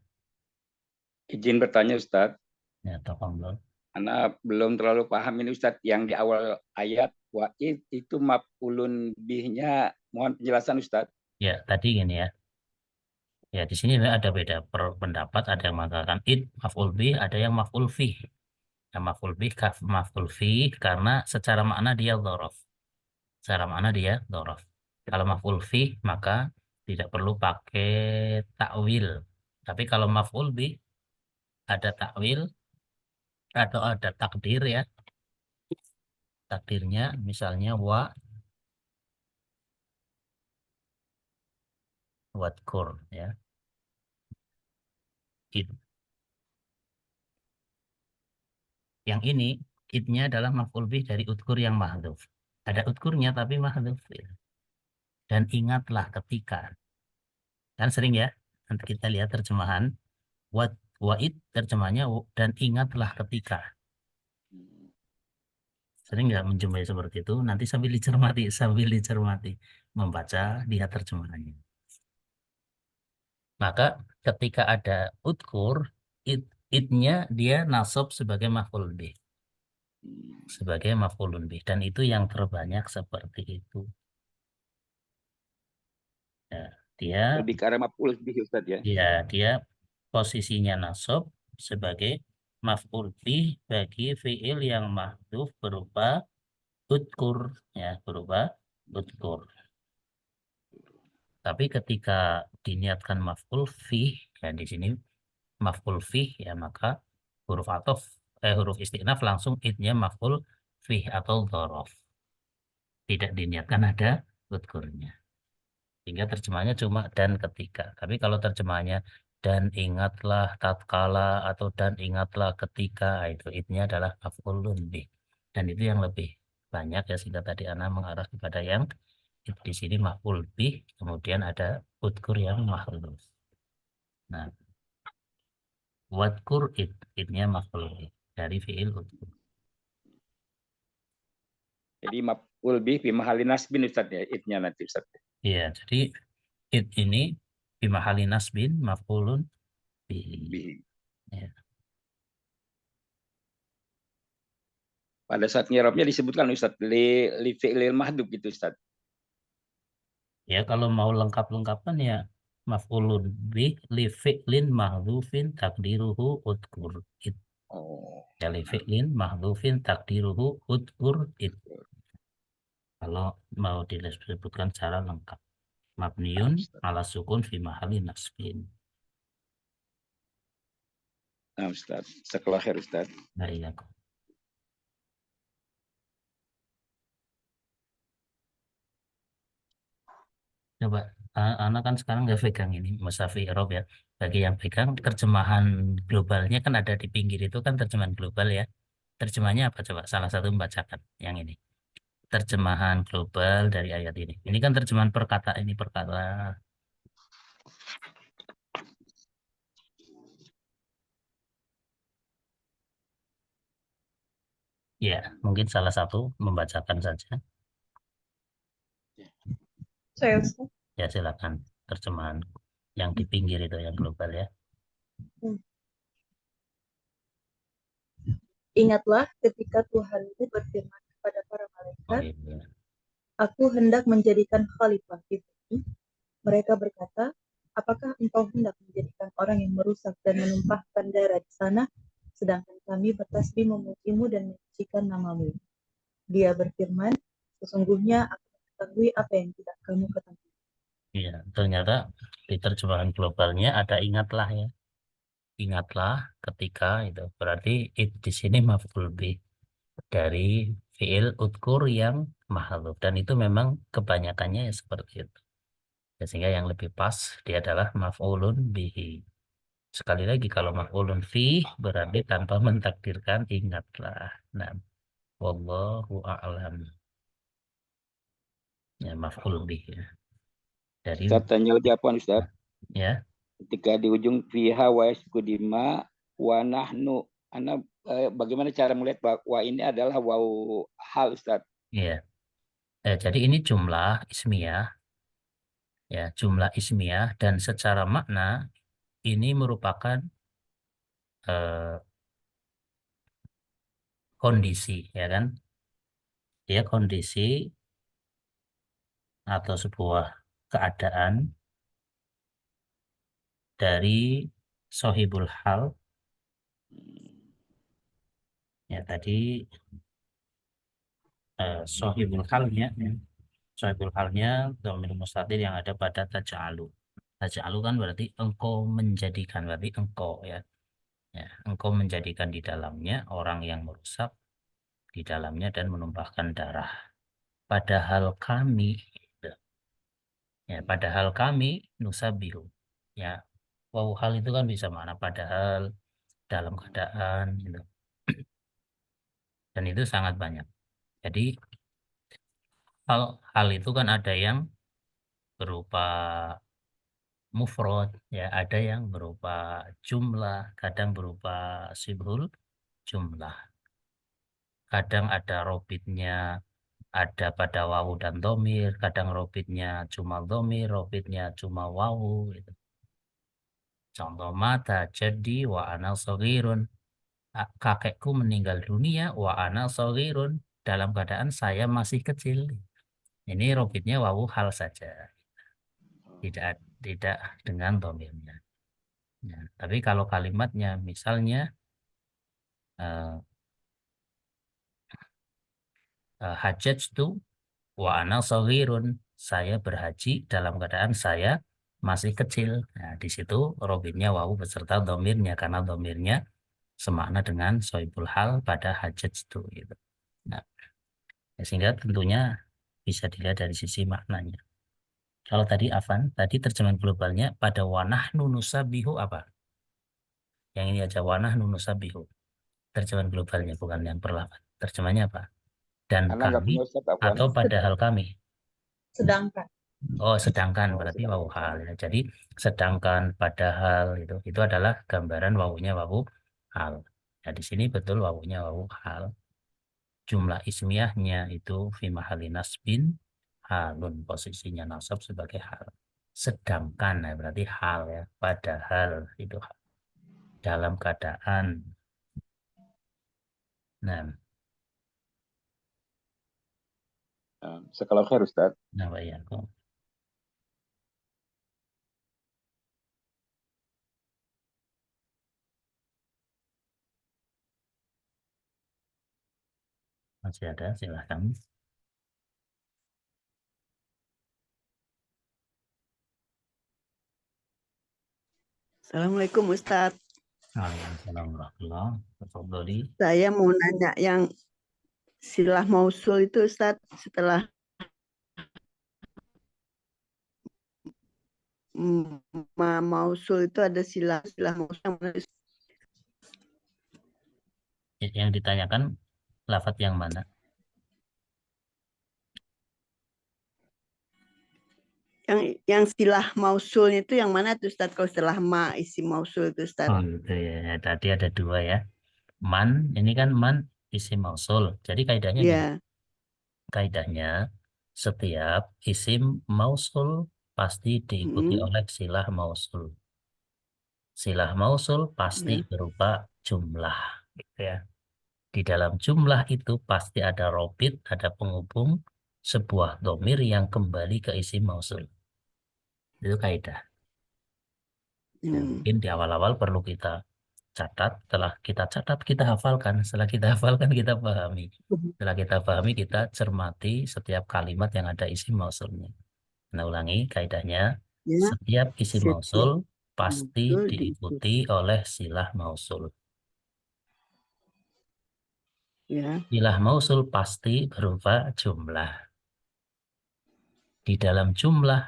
Izin bertanya Ustadz, Ya, tafadhol. karena belum terlalu paham ini Ustadz, yang di awal ayat wa'id itu maf'ulun bihnya, mohon penjelasan Ustadz. Ya, tadi gini ya. Ya, di sini ada beda pendapat, ada yang mengatakan id maf'ul bih, ada yang maf'ul fih. Nah, maf'ul fih karena secara makna dia dhorof. Secara makna dia dhorof. Kalau maf'ul fih maka tidak perlu pakai takwil. Tapi kalau maf'ul bih ada takwil atau ada takdir ya. Takdirnya misalnya wadkur ya. Id. Yang ini idnya adalah maf'ul bih dari udkur yang mahdhuf. Ada udkurnya tapi mahdhuf ya. Dan ingatlah ketika. Kan sering ya. Nanti kita lihat terjemahan wa'id terjemahnya dan ingatlah ketika. Sering nggak menjumpai seperti itu? Nanti sambil dicermati membaca lihat terjemahannya. Maka ketika ada udkur, idnya dia nasab sebagai maf'ul bih. Sebagai maf'ulun bih. Dan itu yang terbanyak seperti itu. Ya, dia Lebih ke arah maf'ul bih Ustadz ya. ya dia posisinya nasab sebagai maf'ul bih bagi fiil yang mahdhuf berupa udkur ya, berupa udkur. Tapi ketika diniatkan maf'ul fih ya di sini maf'ul fih ya maka huruf istinaf langsung idnya maf'ul fih atau dhorof. Tidak diniatkan ada udkurnya. Sehingga terjemahnya cuma dan ketika. Tapi kalau terjemahnya dan ingatlah tatkala atau dan ingatlah ketika itu idnya adalah maf'ulun bih. Dan itu yang lebih banyak ya sehingga tadi Ana mengarah kepada yang di sini maf'ul bih kemudian ada udkur yang mahdhuf. Nah, wadkur idnya maf'ul bih dari fiil udkur. Jadi maf'ul bih fi mahalli nasbin Ustadz ya, idnya nanti Ustadz. Iya, jadi id ini bimahali nasbin maf'ulun bih. Ya. Pada saat nyirapnya disebutkan Ustadz li fi'lil mahdhuf gitu Ustadz. Ya kalau mau lengkap-lengkapan ya maf'ulun bih li fi'lin mahdhufin takdiruhu udkur id. Oh. Ya li fi'lin mahdhufin takdiruhu udkur id. Kalau mau disebutkan secara lengkap. Mabniun ala sukun fi mahali nasbin. Nah Ustadz, sekolah khair Ustadz. Nah, iya. Coba, anak kan sekarang nggak pegang ini Mushaf I'rab ya. Bagi yang pegang terjemahan globalnya kan ada di pinggir itu kan terjemahan global ya. Terjemahannya apa coba? Salah satu membacakan yang ini. Terjemahan global dari ayat ini. Ini kan terjemahan perkata ini perkata. Ya, mungkin salah satu membacakan saja. Saya Ustaz. Ya, silakan terjemahan yang di pinggir itu yang global ya. Ingatlah ketika Tuhanmu berfirman kepada para Oh, malaikat, iya. Aku hendak menjadikan khalifah di bumi. Mereka berkata, apakah engkau hendak menjadikan orang yang merusak dan menumpahkan darah di sana? sedangkan kami bertasbih memujimu dan menyucikan namamu. Dia berfirman, sesungguhnya aku mengetahui apa yang tidak kamu ketahui. Ya, ternyata di terjemahan globalnya ada ingatlah ya. Ingatlah ketika itu berarti di sini maf'ul bih dari fiil udkur yang mahdhuf, dan itu memang kebanyakannya ya seperti itu. Ya, sehingga yang lebih pas dia adalah maf'ulun bihi. Sekali lagi kalau maf'ulun fi berarti tanpa mentakdirkan ingatlah. Nah, wallahu a'lam. Ya, maf'ul bih ya. Dari Ustaz tanya jawaban Ustaz. ya. Ketika di ujung fiha wa yaskudima wa nahnu, bagaimana cara melihat bahwa ini adalah waw hal Ustaz? Iya. Jadi ini jumlah ismiyah, ya jumlah ismiyah, dan secara makna ini merupakan kondisi, ya kan? Dia kondisi atau sebuah keadaan dari sohibul hal. Ya tadi sohibul halnya, ya. Sohibul halnya dhamir mustatir yang ada pada taj'alu. Taj'alu kan berarti engkau menjadikan, berarti engkau ya. Ya, engkau menjadikan di dalamnya orang yang merusak di dalamnya dan menumpahkan darah. Padahal kami, ya, padahal kami nusabihu. Ya, wow, hal itu kan bisa makna padahal, dalam keadaan, gitu. Dan itu sangat banyak. Jadi hal itu kan ada yang berupa mufrad, ya, ada yang berupa jumlah, kadang berupa sibhul jumlah. Kadang ada robitnya, ada pada wawu dan domir, kadang robitnya cuma domir, robitnya cuma wawu, gitu. Contoh mata jadi wa ana shagirun, kakekku meninggal dunia wa ana shagirun, dalam keadaan saya masih kecil. Ini robitnya wawu hal saja, tidak dengan domirnya. Ya, tapi kalau kalimatnya misalnya hajat itu wa ana shagirun, saya berhaji dalam keadaan saya masih kecil. Nah, di situ robitnya wawu beserta domirnya, karena domirnya semakna dengan sohibul hal pada hajat itu, gitu. Nah, sehingga tentunya bisa dilihat dari sisi maknanya. Kalau tadi Afan, tadi terjemahan globalnya pada wanahnu nusabihu apa? Yang ini aja wanahnu nusabihu. Terjemahan globalnya bukan yang perlafat. Terjemahnya apa? Dan Karena nggak kami punya Ustaz Afwan. atau padahal kami. Sedangkan. Oh, sedangkan Oh, berarti sedangkan. wawu hal ya. Jadi sedangkan padahal itu adalah gambaran wawunya wawu hal. Nah, di sini betul wawunya wawu hal. Jumlah ismiyahnya itu fi mahali nasbin halun, posisinya nasab sebagai hal. Sedangkan ya, berarti hal ya, padahal itu hal. Dalam keadaan. Nah, Sekolah khair Ustaz. nah ya kok. Masih ada, silahkan. Assalamualaikum Ustadz. Waalaikumsalam warahmatullahi wabarakatuh. Saya mau nanya yang silah mausul itu Ustadz, setelah mausul itu ada silah mausul yang mana? Yang ditanyakan lafadz yang mana? Yang silah mausulnya itu yang mana tuh Ustadz? Kalau setelah ma isi mausul itu Ustadz. Oh gitu ya. Tadi ada dua ya. Man, ini kan man isim mausul. Jadi kaidahnya Ya. kaidahnya setiap isim mausul pasti diikuti oleh silah mausul. Silah mausul pasti berupa jumlah, gitu ya. Di dalam jumlah itu pasti ada robit, ada penghubung sebuah domir yang kembali ke isim mausul. Itu kaidah. Nah, mungkin di awal-awal perlu kita catat, setelah kita catat, kita hafalkan. Setelah kita hafalkan, kita pahami. Setelah kita pahami, kita cermati setiap kalimat yang ada isim mausulnya. Nah, ulangi kaidahnya. Ya, Setiap isim setiap mausul pasti mausul diikuti oleh silah mausul. ya. Silah mausul pasti berupa jumlah. Di dalam jumlah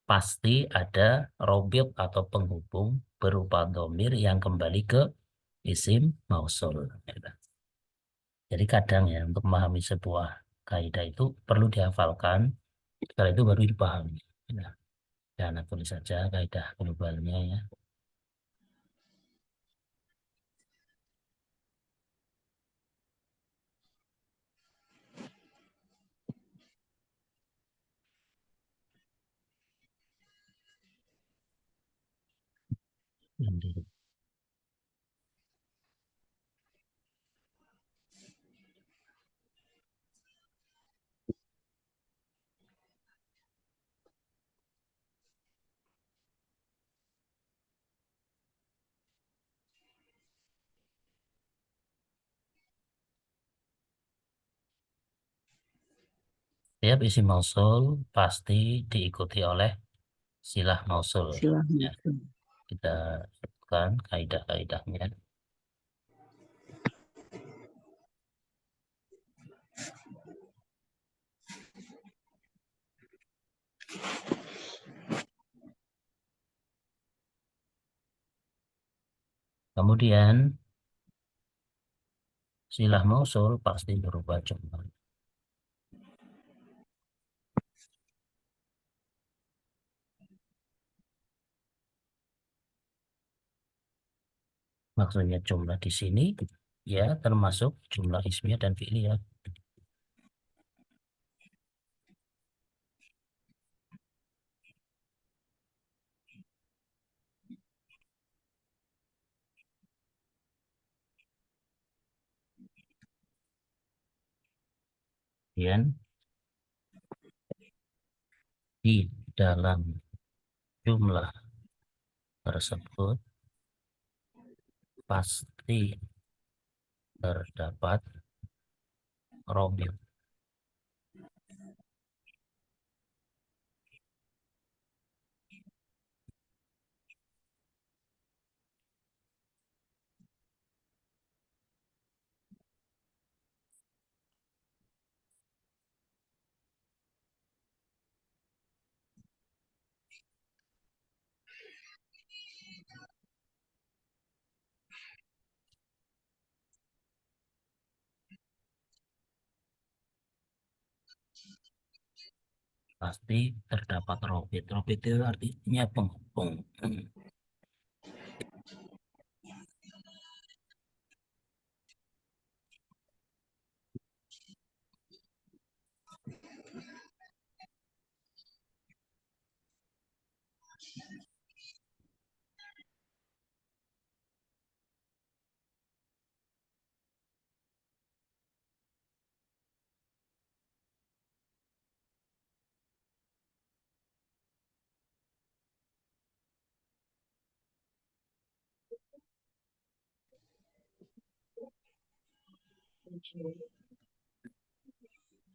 pasti ada robit atau penghubung berupa domir yang kembali ke isim mausul. Jadi kadang ya untuk memahami sebuah kaidah itu perlu dihafalkan, setelah itu baru dipahami. Nah, dan tulis saja kaidah globalnya ya. Nanti. Setiap isim mausul pasti diikuti oleh silah mausul. Silah Ya, mausul. kita sebutkan kaidah-kaidahnya. Kemudian silah mausul pasti berupa jumlah. Maksudnya jumlah di sini ya termasuk jumlah ismiyah dan fi'liyah. Kemudian di dalam jumlah tersebut pasti terdapat robit. Pasti terdapat robit. Robit itu artinya penghubung.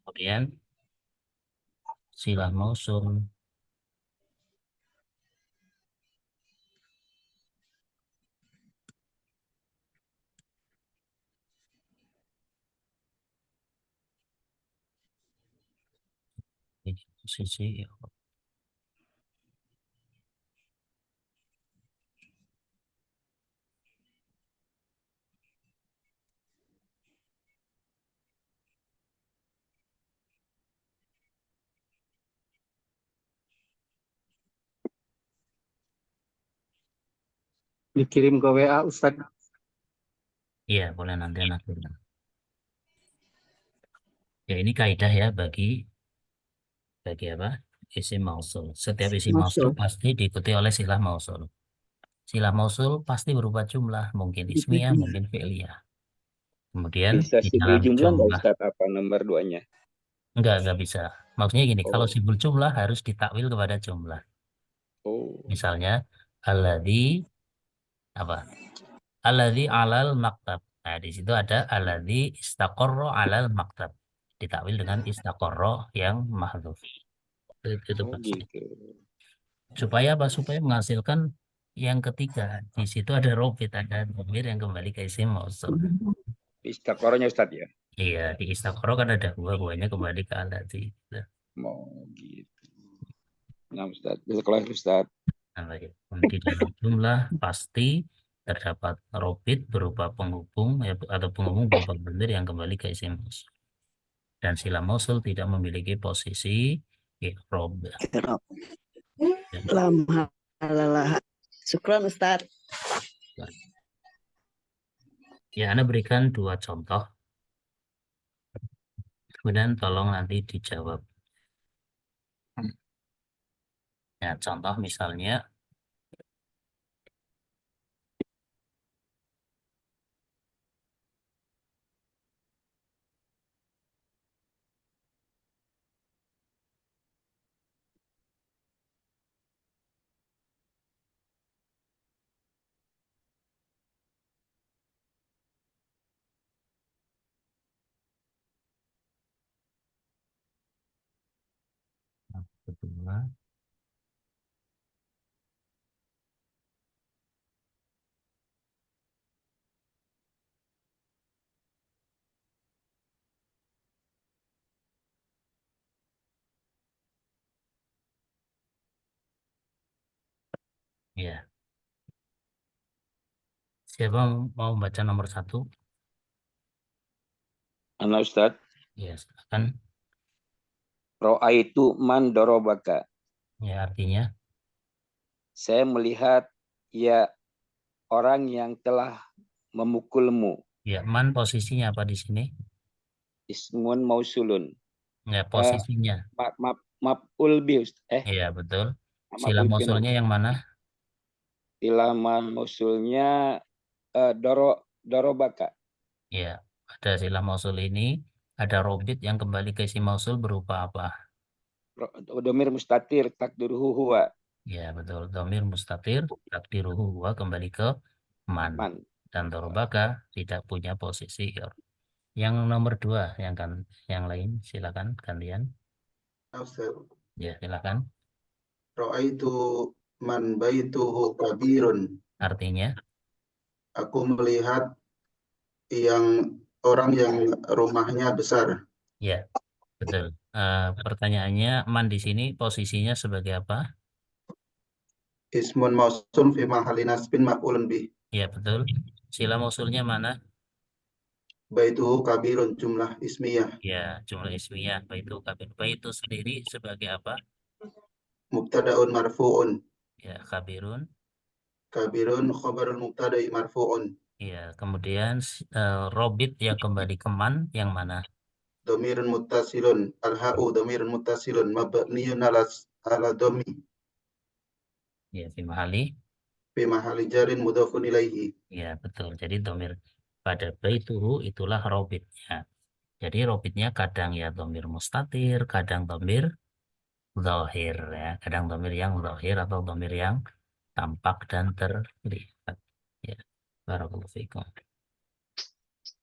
Kemudian silah mausul di posisi Dikirim ke WA Ustaz. iya boleh nanti anak. Ya ini kaidah ya bagi apa? Isim mausul. Setiap isim mausul Mausul. pasti diikuti oleh silah mausul. Silah mausul pasti berupa jumlah, mungkin ismiyah, mungkin fi'liyah. Kemudian Bisa di sibul dalam jumlah nggak jumlah Ustaz apa nomor 2-nya? enggak bisa. Maksudnya gini, kalau Oh. sibul jumlah harus ditakwil kepada jumlah. Oh. Misalnya alladzi apa? Alladzi alal maktab. Nah, di situ ada alladzi istaqarra alal maktab. Ditakwil dengan istaqarra yang mahdhuf. Itu Oh pasti. gitu. Supaya apa? Supaya menghasilkan yang ketiga. Di situ ada robit, ada dhamir yang kembali ke isim mausul. Istiqorohnya Ustadz ya. Iya, di istaqarra kan ada huwanya kembali ke alladzi. Mau gitu. Nah Ustadz, sekolah Ustadz. Nah, baik. Di dalam jumlah pasti terdapat robit berupa penghubung ya, atau penghubung berupa dhamir yang kembali ke isim mausul. Dan sila mausul tidak memiliki posisi i'rab. Lam halalah. Syukran Ustaz. Ya, Anda berikan 2 contoh. Kemudian tolong nanti dijawab. Ya, contoh misalnya kedua. Ya. Siapa mau baca nomor 1? Anak Ustadz, Ya, silakan. ro'aitu man dorobaka. Ya, artinya Saya melihat ya orang yang telah memukulmu. ya, man posisinya apa di sini? Ismun mausulun. Ya, posisinya. Maf'ul bi. Iya, betul. Sila Maf'ul bi. mausulnya yang mana? Sila mausulnya dorobaka. Ya, pada sila mausul ini ada robit yang kembali ke isim mausul berupa apa? Domir mustatir takdiruhu huwa. Ya, betul. Dhamir mustatir takdiruhu huwa kembali ke man. Man. Dan dorobaka tidak punya posisi i'rab. Yang nomor 2, yang lain silakan gantian. Ya, silakan. Ra'aitu man baituhu kabirun. Artinya Aku melihat orang yang rumahnya besar. ya, betul. Pertanyaannya, man di sini posisinya sebagai apa? Ismun mausul fi mahalli nasbin maf'ulun bih. Ya, betul. Sila mausulnya mana? Baituhu kabirun, jumlah ismiyah. Ya, jumlah ismiyah. Baitu kabir. Baitu sendiri sebagai apa? Mubtada'un marfu'un. Ya, kabirun. Kabirun khabarul mubtada'i marfu'un. Ya, kemudian robit yang kembali ke man yang mana? Dhamirun muttasilun. Al-ha'u dhamirun muttasilun. Mabniyun ala dhammi. Ya, fi mahali. Fi mahalli jarin mudhafun ilaihi. Ya, betul. Jadi dhamir pada baituhu itulah robitnya. Jadi robitnya kadang ya dhamir mustatir, kadang dhamir zahir ya. Kadang dhamir yang zahir atau dhamir yang tampak dan terlihat. Ya, barakallahu fikum.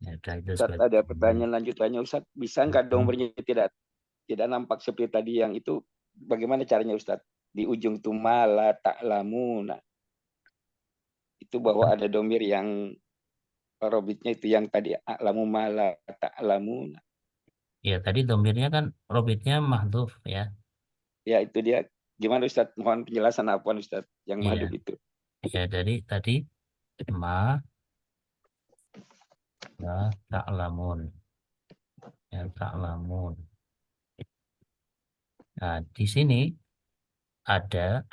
Ya, itu Ustadz, ada pertanyaan lanjutannya Ustadz. Bisa nggak dombernya tidak nampak seperti tadi yang itu? Bagaimana caranya Ustadz? Di ujung tuma la ta'lamuna. Itu bahwa ada domir yang robitnya itu yang tadi a'lamu ma la ta'lamuna. Ya, tadi domirnya kan robitnya mahdhuf ya. Ya, itu dia. Gimana Ustadz? Mohon penjelasan apa Ustadz yang Iya. mahdhuf itu? Ya, dari tadi ma la ta'lamun. Ya, ta'lamun. Nah, di sini ada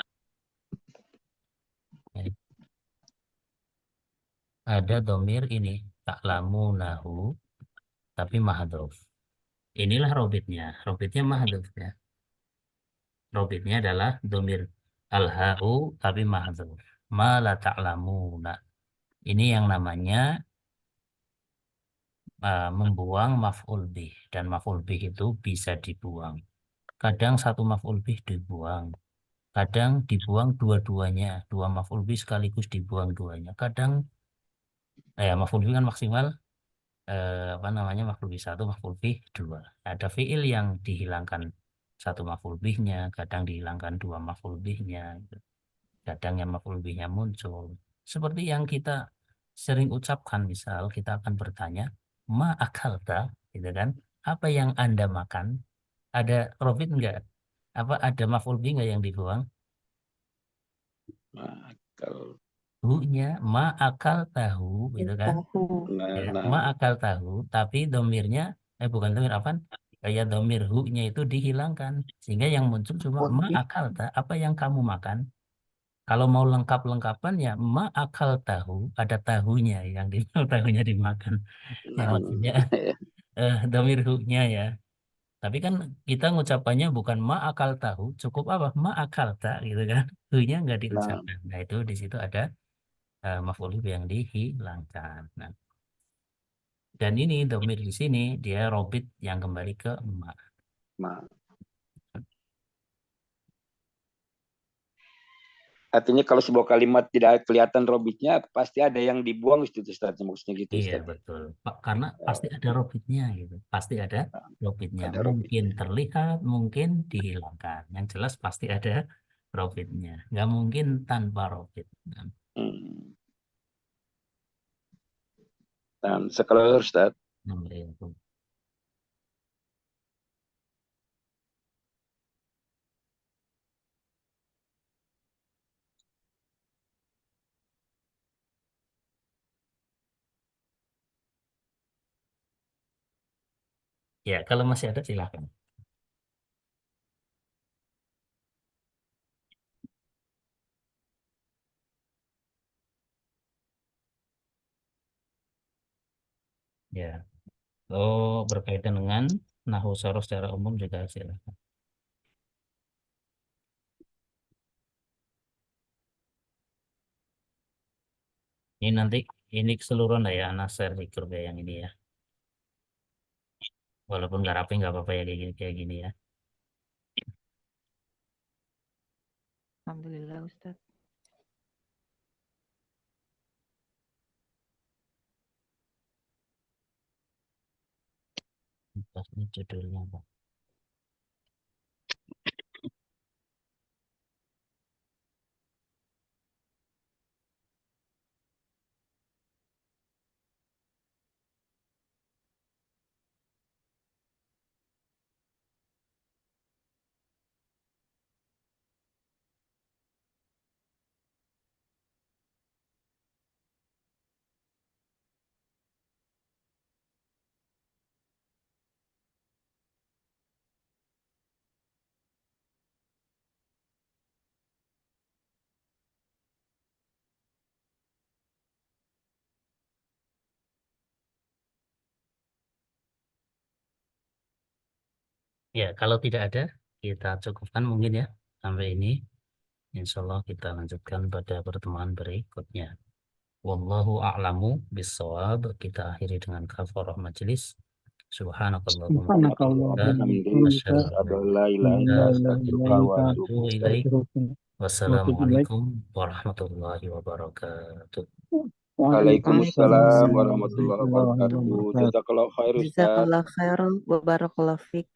domir ini ta'lamunahu tapi mahdhuf. Inilah robitnya. Robitnya mahdhuf ya. Robitnya adalah domir al-ha'u tapi mahdhuf. Ma la ta'lamuna. Ini yang namanya membuang maf'ul bih, dan maf'ul bih itu bisa dibuang. Kadang satu maf'ul bih dibuang, kadang dibuang dua-duanya, 2 maf'ul bih sekaligus dibuang duanya. Kadang Maf'ul bih kan maksimal apa namanya maf'ul bih 1, maf'ul bih 2. Ada fiil yang dihilangkan satu maf'ul bihnya, kadang dihilangkan 2 maf'ul bihnya, gitu. Kadang yang maf'ul bihnya muncul. Seperti yang kita sering ucapkan, misal kita akan bertanya, ma akalta, gitu kan? Apa yang Anda makan? Ada profit enggak? Apa ada maf'ul bih enggak yang dibuang? Kalau Hu-nya ma akal tahu, gitu kan? Tahu. Ya, nah, ma akal tahu, tapi domirnya, bukan domir apa? Kayak domir hu-nya itu dihilangkan. Sehingga yang muncul cuma ma akal ta, apa yang kamu makan? Kalau mau lengkap-lengkapan ya ma akal tahu, ada tahunya yang di tahunya dimakan. Ya nah, maksudnya domir hu-nya ya. Tapi kan kita ngucapannya bukan ma akal tahu, cukup apa? Ma akal tak gitu kan. Hu-nya nggak nah, diucapkan. Nah, itu di situ ada maf'ul bih yang dihilangkan. Nah, dan ini domir di sini dia robit yang kembali ke ma. nah. Artinya kalau sebuah kalimat tidak kelihatan robitnya, pasti ada yang dibuang itu Ustaz, maksudnya gitu Iya Ustaz. betul. Karena pasti ada robitnya gitu. Pasti ada robitnya. Ada Mungkin robitnya. terlihat, mungkin dihilangkan. Yang jelas pasti ada robitnya. Nggak mungkin tanpa robit. Nah, Nah, sekelar Ustaz. nomor itu. Ya, kalau masih ada silakan. Ya. Oh, berkaitan dengan nahwu sorof secara umum juga silakan. Ini nanti ini keseluruhan lah ya, anak share di grup ya yang ini ya. Walaupun nggak rapi nggak apa-apa ya kayak gini ya. Alhamdulillah Ustaz. Ini judulnya apa? Ya, kalau tidak ada, kita cukupkan mungkin ya sampai ini. Insya Allah kita lanjutkan pada pertemuan berikutnya. Wallahu a'lamu bissawab. Kita akhiri dengan kafarah majelis. Subhanakallahumma wa bihamdika asyhadu an la ilaha illa anta astaghfiruka wa atubu ilaik. Wassalamualaikum warahmatullahi wabarakatuh. Waalaikumsalam warahmatullahi wabarakatuh. Jazakallahu khair Ustaz. Jazakallah khairan wa barakallahu fik.